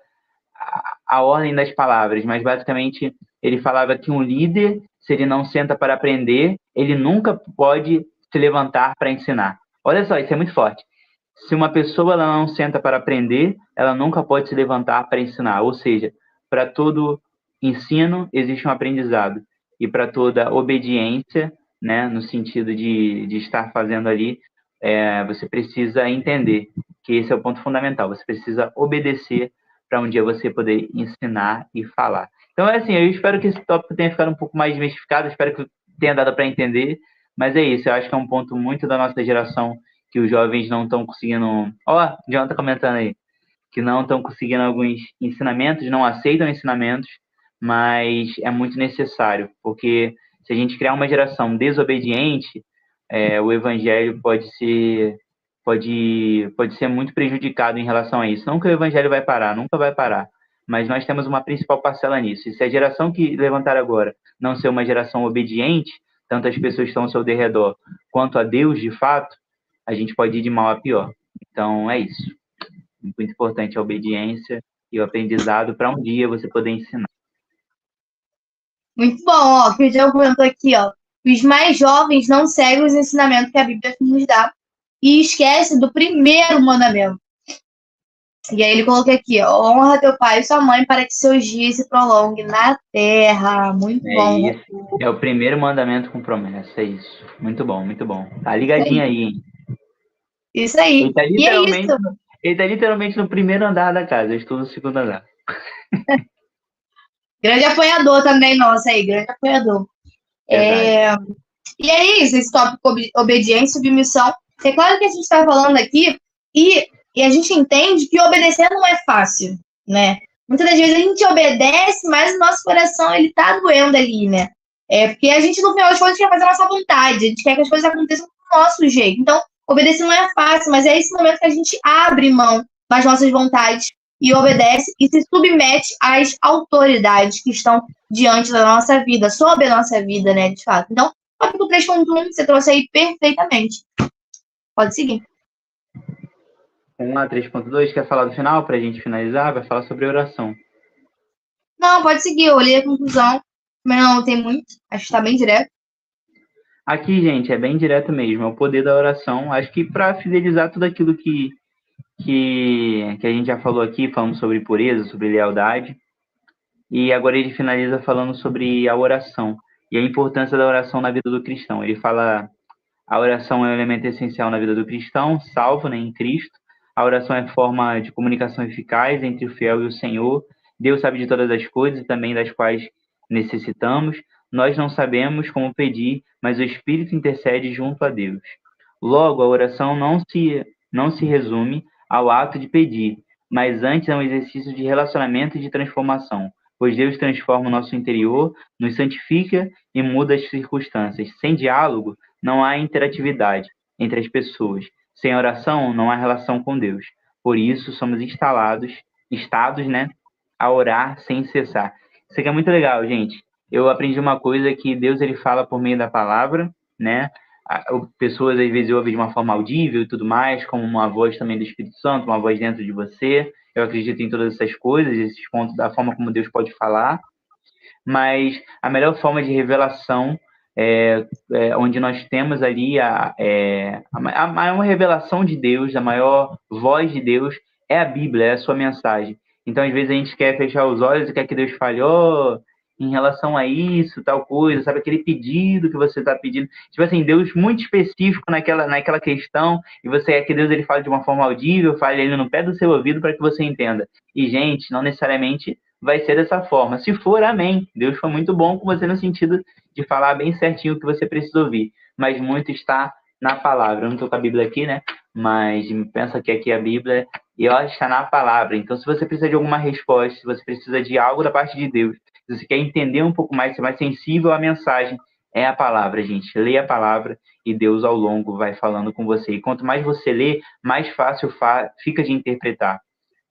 a ordem das palavras, mas basicamente ele falava que um líder, se ele não senta para aprender, ele nunca pode se levantar para ensinar. Olha só, isso é muito forte. Se uma pessoa ela não senta para aprender, ela nunca pode se levantar para ensinar. Ou seja, para todo ensino existe um aprendizado. E para toda obediência, né, no sentido de estar fazendo ali, você precisa entender que esse é o ponto fundamental. Você precisa obedecer para um dia você poder ensinar e falar. Então, é assim, eu espero que esse tópico tenha ficado um pouco mais desmistificado, espero que tenha dado para entender, mas é isso, eu acho que é um ponto muito da nossa geração que os jovens não estão conseguindo... Ó, o John tá comentando aí, que não estão conseguindo alguns ensinamentos, não aceitam ensinamentos, mas é muito necessário, porque se a gente criar uma geração desobediente, o evangelho pode ser muito prejudicado em relação a isso. Não que o evangelho vai parar, nunca vai parar, mas nós temos uma principal parcela nisso. E se a geração que levantar agora não ser uma geração obediente, tanto as pessoas que estão ao seu derredor, quanto a Deus de fato, a gente pode ir de mal a pior. Então, é isso. Muito importante a obediência e o aprendizado para um dia você poder ensinar. Muito bom, ó. O que o João comentou aqui, ó. Os mais jovens não seguem os ensinamentos que a Bíblia nos dá e esquecem do primeiro mandamento. E aí ele colocou aqui, ó, honra teu pai e sua mãe para que seus dias se prolonguem na terra. Muito É bom. isso. É o primeiro mandamento com promessa, é isso. Muito bom, muito bom. Tá Isso ligadinho aí. aí, hein? Isso aí. Ele tá E é isso. literalmente, ele tá literalmente no primeiro andar da casa, eu estou no segundo andar. Grande apoiador também, nossa aí, grande apoiador. Verdade. E é isso, esse tópico obediência e submissão. É claro que a gente está falando aqui e a gente entende que obedecer não é fácil, né? Muitas das vezes a gente obedece, mas o nosso coração, ele tá doendo ali, né? Porque a gente, no final das contas, quer fazer a nossa vontade, a gente quer que as coisas aconteçam do nosso jeito. Então, obedecer não é fácil, mas é esse momento que a gente abre mão das nossas vontades e obedece e se submete às autoridades que estão diante da nossa vida, sobre a nossa vida, né, de fato. Então, tópico 3.1, você trouxe aí perfeitamente. Pode seguir. Vamos lá, 3.2, quer falar do final para a gente finalizar? Vai falar sobre oração. Não, pode seguir. Eu olhei a conclusão, mas não tem muito. Acho que está bem direto. Aqui, gente, é bem direto mesmo, é o poder da oração. Acho que para fidelizar tudo aquilo que a gente já falou aqui, falando sobre pureza, sobre lealdade. E agora ele finaliza falando sobre a oração e a importância da oração na vida do cristão. Ele fala: a oração é um elemento essencial na vida do cristão, salvo, né, em Cristo. A oração é forma de comunicação eficaz entre o fiel e o Senhor. Deus sabe de todas as coisas e também das quais necessitamos. Nós não sabemos como pedir, mas o Espírito intercede junto a Deus. Logo, a oração não se resume ao ato de pedir, mas antes é um exercício de relacionamento e de transformação, pois Deus transforma o nosso interior, nos santifica e muda as circunstâncias. Sem diálogo, não há interatividade entre as pessoas. Sem oração, não há relação com Deus. Por isso, somos estados, né, a orar sem cessar. Isso aqui é muito legal, gente. Eu aprendi uma coisa que Deus ele fala por meio da palavra, né? Pessoas às vezes ouvem de uma forma audível e tudo mais, como uma voz também do Espírito Santo, uma voz dentro de você. Eu acredito em todas essas coisas, esses pontos da forma como Deus pode falar. Mas a melhor forma de revelação onde nós temos ali a maior revelação de Deus, a maior voz de Deus é a Bíblia, é a sua mensagem. Então, às vezes, a gente quer fechar os olhos e quer que Deus fale, em relação a isso, tal coisa, sabe, aquele pedido que você está pedindo. Tipo assim, Deus muito específico naquela questão, e você quer que Deus ele fale de uma forma audível, fale ele no pé do seu ouvido para que você entenda. E, gente, não necessariamente vai ser dessa forma. Se for, amém. Deus foi muito bom com você no sentido de falar bem certinho o que você precisa ouvir. Mas muito está na palavra. Eu não estou com a Bíblia aqui, né? Mas pensa que aqui a Bíblia e ela está na palavra. Então, se você precisa de alguma resposta, se você precisa de algo da parte de Deus, se você quer entender um pouco mais, ser mais sensível à mensagem, é a palavra, gente. Leia a palavra e Deus ao longo vai falando com você. E quanto mais você lê, mais fácil fica de interpretar.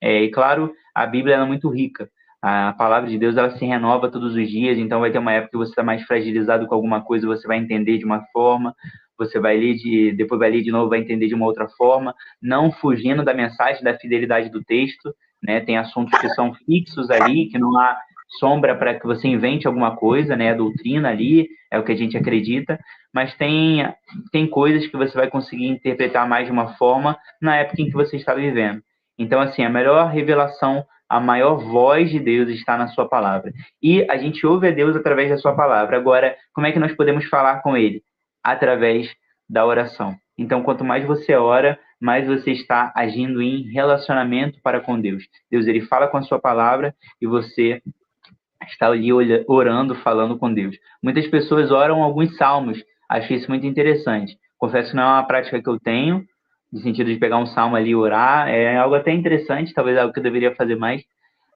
E claro, a Bíblia é muito rica. A palavra de Deus ela se renova todos os dias, então vai ter uma época que você está mais fragilizado com alguma coisa, você vai entender de uma forma, você vai ler depois vai ler de novo, vai entender de uma outra forma, não fugindo da mensagem, da fidelidade do texto, né? Tem assuntos que são fixos ali, que não há sombra para que você invente alguma coisa, né? A doutrina ali é o que a gente acredita, mas tem coisas que você vai conseguir interpretar mais de uma forma na época em que você está vivendo. Então, assim, a melhor revelação, a maior voz de Deus está na sua palavra. E a gente ouve a Deus através da sua palavra. Agora, como é que nós podemos falar com Ele? Através da oração. Então, quanto mais você ora, mais você está agindo em relacionamento para com Deus. Deus, ele fala com a sua palavra e você está ali orando, falando com Deus. Muitas pessoas oram alguns salmos. Acho isso muito interessante. Confesso que não é uma prática que eu tenho, no sentido de pegar um salmo ali e orar. É algo até interessante, talvez algo que eu deveria fazer mais.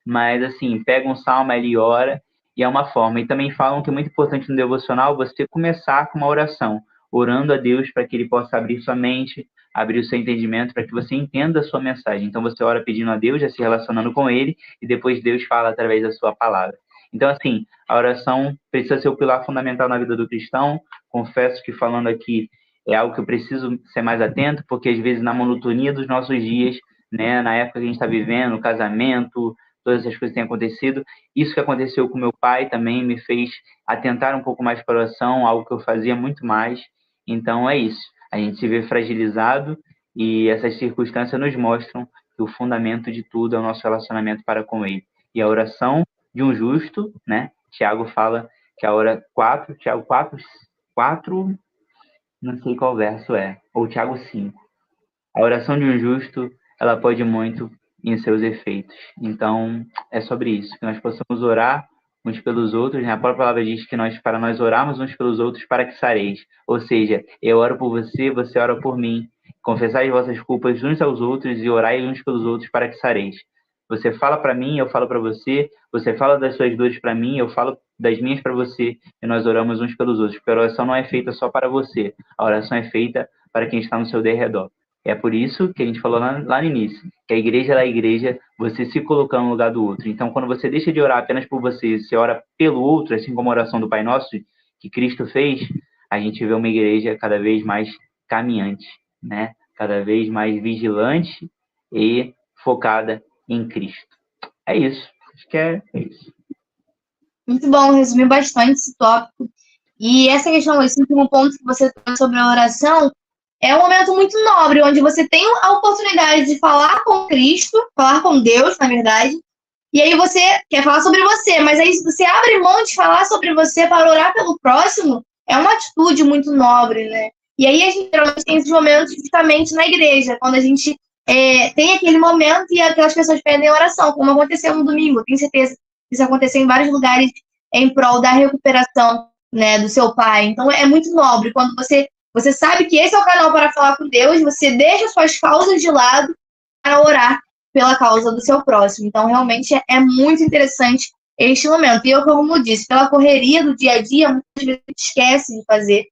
Mas, assim, pega um salmo ali e ora, e é uma forma. E também falam que é muito importante no devocional você começar com uma oração, orando a Deus para que ele possa abrir sua mente, abrir o seu entendimento, para que você entenda a sua mensagem. Então, você ora pedindo a Deus, já se relacionando com ele, e depois Deus fala através da sua palavra. Então, assim, a oração precisa ser o pilar fundamental na vida do cristão. Confesso que falando aqui é algo que eu preciso ser mais atento, porque às vezes na monotonia dos nossos dias, né, na época que a gente está vivendo, casamento, todas essas coisas têm acontecido. Isso que aconteceu com meu pai também me fez atentar um pouco mais para a oração, algo que eu fazia muito mais. Então, é isso. A gente se vê fragilizado e essas circunstâncias nos mostram que o fundamento de tudo é o nosso relacionamento para com Ele. E a oração de um justo, né? Tiago fala que a hora 4, Tiago 4, não sei qual verso é, ou Tiago 5. A oração de um justo, ela pode muito em seus efeitos. Então, é sobre isso, que nós possamos orar uns pelos outros, né? A própria palavra diz que para nós orarmos uns pelos outros para que sareis. Ou seja, eu oro por você, você ora por mim. Confessai as vossas culpas uns aos outros e orai uns pelos outros para que sareis. Você fala para mim, eu falo para você. Você fala das suas dores para mim, eu falo das minhas para você. E nós oramos uns pelos outros. Porque a oração não é feita só para você. A oração é feita para quem está no seu derredor. É por isso que a gente falou lá no início, que a igreja é a igreja, você se colocando no lugar do outro. Então, quando você deixa de orar apenas por você, você ora pelo outro, assim como a oração do Pai Nosso, que Cristo fez, a gente vê uma igreja cada vez mais caminhante, né? Cada vez mais vigilante e focada em Cristo. É isso. Acho que é isso. Muito bom, resumiu bastante esse tópico. E essa questão, esse último ponto que você trouxe sobre a oração, é um momento muito nobre, onde você tem a oportunidade de falar com Cristo, falar com Deus, na verdade, e aí você quer falar sobre você, mas aí você abre mão de falar sobre você para orar pelo próximo, é uma atitude muito nobre, né? E aí a gente geralmente tem esses momentos justamente na igreja, quando a gente tem aquele momento e aquelas pessoas pedem oração, como aconteceu no domingo. Tenho certeza que isso aconteceu em vários lugares em prol da recuperação, né, do seu pai. Então é muito nobre quando você sabe que esse é o canal para falar com Deus, você deixa suas causas de lado para orar pela causa do seu próximo. Então, realmente, é muito interessante este momento. E eu, como disse, pela correria do dia a dia, muitas vezes a gente esquece de fazer.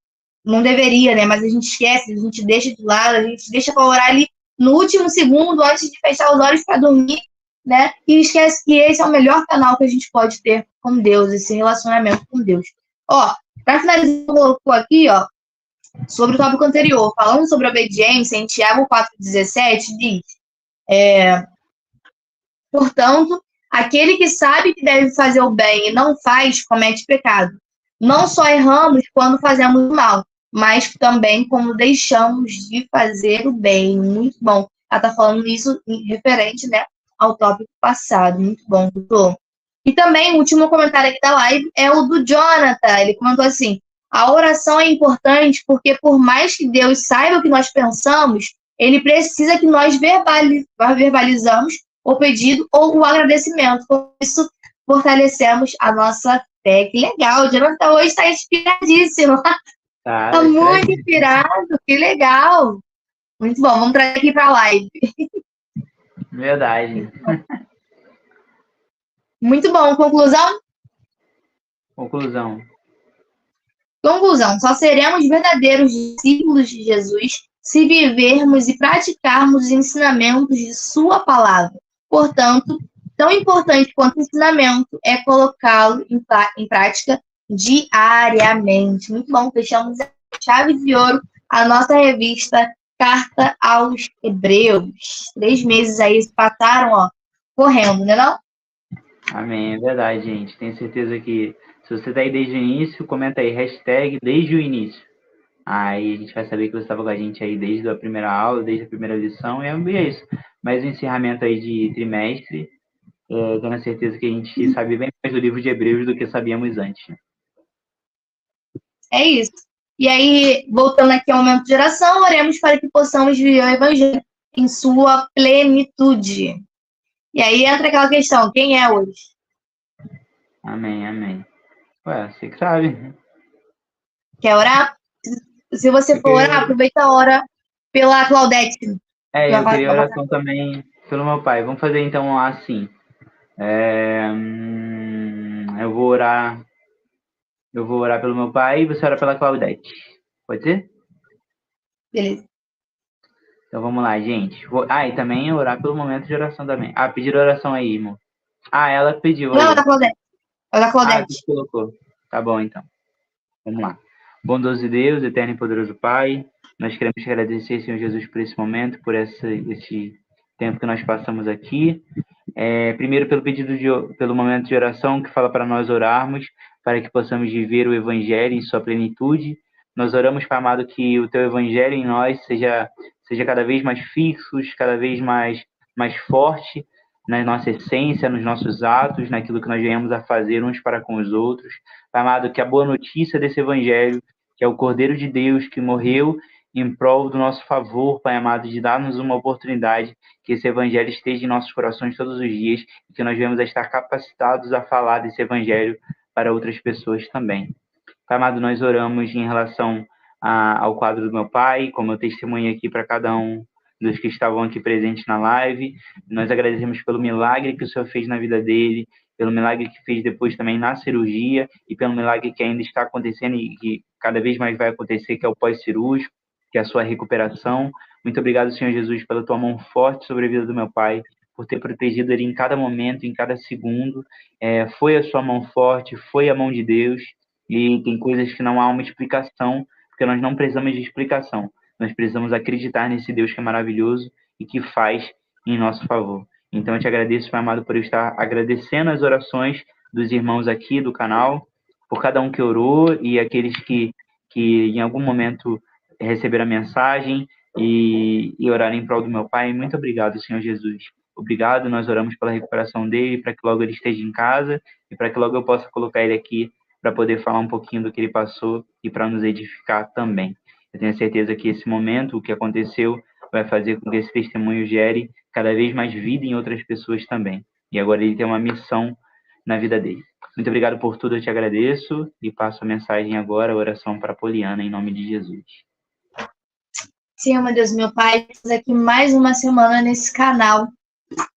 Não deveria, né? Mas a gente esquece, a gente deixa de lado, a gente deixa para orar ali no último segundo, antes de fechar os olhos para dormir, né? E esquece que esse é o melhor canal que a gente pode ter com Deus, esse relacionamento com Deus. Ó, para finalizar, colocou aqui, ó, sobre o tópico anterior, falando sobre obediência, em Tiago 4,17, diz: portanto, aquele que sabe que deve fazer o bem e não faz, comete pecado. Não só erramos quando fazemos o mal, mas também quando deixamos de fazer o bem. Muito bom. Ela está falando isso referente, né, ao tópico passado. Muito bom, doutor. E também, o último comentário aqui da live é o do Jonathan. Ele comentou assim: a oração é importante porque, por mais que Deus saiba o que nós pensamos, ele precisa que nós verbalizamos o pedido ou o agradecimento. Com isso, fortalecemos a nossa fé. Que legal, o Jonathan hoje está inspiradíssimo. Está muito inspirado, que legal. Muito bom, vamos trazer aqui para a live. Verdade. Muito bom. Conclusão? Conclusão. Só seremos verdadeiros discípulos de Jesus se vivermos e praticarmos os ensinamentos de sua palavra. Portanto, tão importante quanto o ensinamento é colocá-lo em prática diariamente. Muito bom, fechamos a chave de ouro, a nossa revista Carta aos Hebreus. 3 meses aí passaram, ó, correndo, né não? Amém, é verdade, gente. Tenho certeza que se você está aí desde o início, comenta aí, hashtag desde o início. Aí a gente vai saber que você estava com a gente aí desde a primeira aula, desde a primeira lição, e é isso. Mais um encerramento aí de trimestre, dando a certeza que a gente sabe bem mais do livro de Hebreus do que sabíamos antes. É isso. E aí, voltando aqui ao momento de oração, oremos para que possamos viver o Evangelho em sua plenitude. E aí entra aquela questão, quem é hoje? Amém. Ué, você que sabe. Quer orar? Se você for orar, aproveita a hora pela Claudete. Eu queria oração também pelo meu pai. Vamos fazer então assim. Eu vou orar pelo meu pai e você ora pela Claudete. Pode ser? Beleza. Então vamos lá, gente. E também orar pelo momento de oração também. Pedir oração aí, irmão. Ela pediu. Não, é da Claudete. É da Claudete. Colocou. Tá bom, então. Vamos lá. Bondoso Deus, eterno e poderoso Pai, nós queremos te agradecer, Senhor Jesus, por esse momento, por esse tempo que nós passamos aqui. Primeiro pelo momento de oração que fala para nós orarmos, para que possamos viver o Evangelho em sua plenitude. Nós oramos, Pai amado, que o Teu Evangelho em nós seja cada vez mais fixo, cada vez mais forte na nossa essência, nos nossos atos, naquilo que nós venhamos a fazer uns para com os outros. Pai amado, que a boa notícia desse Evangelho, que é o Cordeiro de Deus que morreu em prol do nosso favor, Pai amado, de dar-nos uma oportunidade, que esse Evangelho esteja em nossos corações todos os dias e que nós venhamos a estar capacitados a falar desse Evangelho para outras pessoas também. Pai amado, nós oramos em relação ao quadro do meu pai, como eu testemunho aqui para cada um dos que estavam aqui presentes na live. Nós agradecemos pelo milagre que o Senhor fez na vida dele, pelo milagre que fez depois também na cirurgia e pelo milagre que ainda está acontecendo e que cada vez mais vai acontecer, que é o pós-cirúrgico, que é a sua recuperação. Muito obrigado, Senhor Jesus, pela tua mão forte sobre a vida do meu pai, por ter protegido ele em cada momento, em cada segundo. Foi a sua mão forte, foi a mão de Deus, e tem coisas que não há uma explicação, porque nós não precisamos de explicação. Nós precisamos acreditar nesse Deus que é maravilhoso e que faz em nosso favor. Então, eu te agradeço, Pai amado, por eu estar agradecendo as orações dos irmãos aqui do canal, por cada um que orou e aqueles que em algum momento receberam a mensagem e oraram em prol do meu pai. Muito obrigado, Senhor Jesus. Obrigado, nós oramos pela recuperação dele, para que logo ele esteja em casa e para que logo eu possa colocar ele aqui para poder falar um pouquinho do que ele passou e para nos edificar também. Eu tenho certeza que esse momento, o que aconteceu, vai fazer com que esse testemunho gere cada vez mais vida em outras pessoas também. E agora ele tem uma missão na vida dele. Muito obrigado por tudo, eu te agradeço e passo a mensagem agora, a oração para a Poliana, em nome de Jesus. Senhor, meu Deus, meu Pai, estamos aqui mais uma semana nesse canal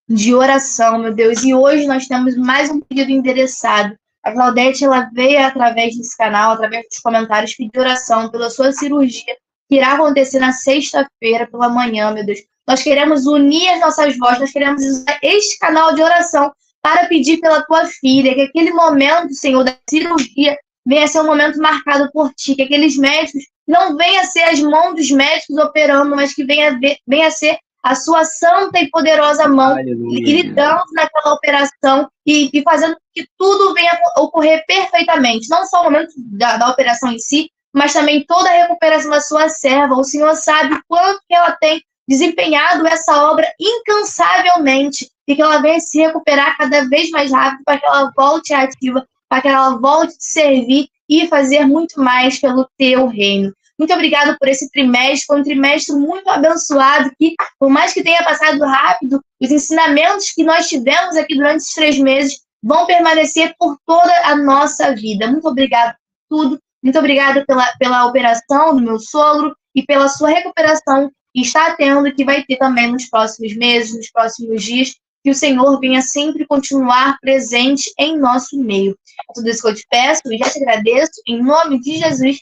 de oração, meu Deus, e hoje nós temos mais um pedido endereçado. A Claudete, ela veio através desse canal, através dos comentários, pedir oração pela sua cirurgia, que irá acontecer na sexta-feira pela manhã, meu Deus. Nós queremos unir as nossas vozes, nós queremos usar este canal de oração para pedir pela tua filha, que aquele momento, Senhor, da cirurgia venha a ser um momento marcado por ti, que aqueles médicos não venha a ser as mãos dos médicos operando, mas que venha a ser a sua santa e poderosa mão lidando naquela operação e fazendo que tudo venha a ocorrer perfeitamente. Não só o momento da operação em si, mas também toda a recuperação da sua serva. O Senhor sabe o quanto que ela tem desempenhado essa obra incansavelmente e que ela venha se recuperar cada vez mais rápido para que ela volte ativa, para que ela volte a servir e fazer muito mais pelo teu reino. Muito obrigada por esse trimestre, foi um trimestre muito abençoado, que por mais que tenha passado rápido, os ensinamentos que nós tivemos aqui durante esses 3 meses vão permanecer por toda a nossa vida. Muito obrigada por tudo, muito obrigada pela operação do meu sogro e pela sua recuperação que está tendo e que vai ter também nos próximos meses, nos próximos dias, que o Senhor venha sempre continuar presente em nosso meio. É tudo isso que eu te peço e já te agradeço, em nome de Jesus.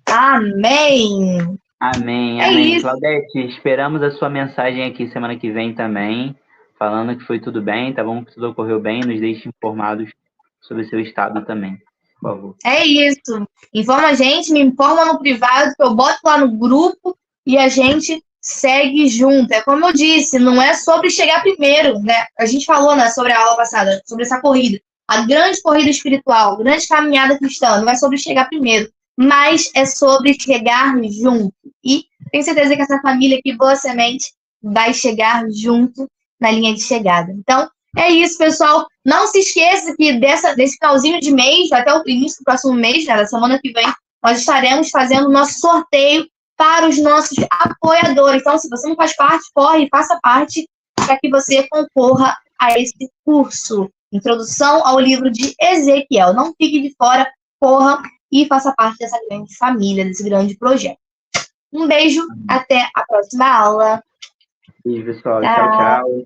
Amém. Amém, amém. Claudete, esperamos a sua mensagem aqui semana que vem também, falando que foi tudo bem, tá bom? Que tudo ocorreu bem, nos deixe informados sobre o seu estado também, por favor. É isso. Informa a gente, me informa no privado, que eu boto lá no grupo e a gente segue junto. É como eu disse, não é sobre chegar primeiro, né? A gente falou, né, sobre a aula passada, sobre essa corrida. A grande corrida espiritual, a grande caminhada cristã, não é sobre chegar primeiro, mas é sobre chegar junto. E tenho certeza que essa família aqui, Boa Semente, vai chegar junto na linha de chegada. Então, é isso, pessoal. Não se esqueça que desse finalzinho de mês, até o início do próximo mês, né, da semana que vem, nós estaremos fazendo o nosso sorteio para os nossos apoiadores. Então, se você não faz parte, corre e faça parte para que você concorra a esse curso. Introdução ao livro de Ezequiel. Não fique de fora, corra e faça parte dessa grande família, desse grande projeto. Um beijo, até a próxima aula. Beijo, pessoal. Tchau, tchau.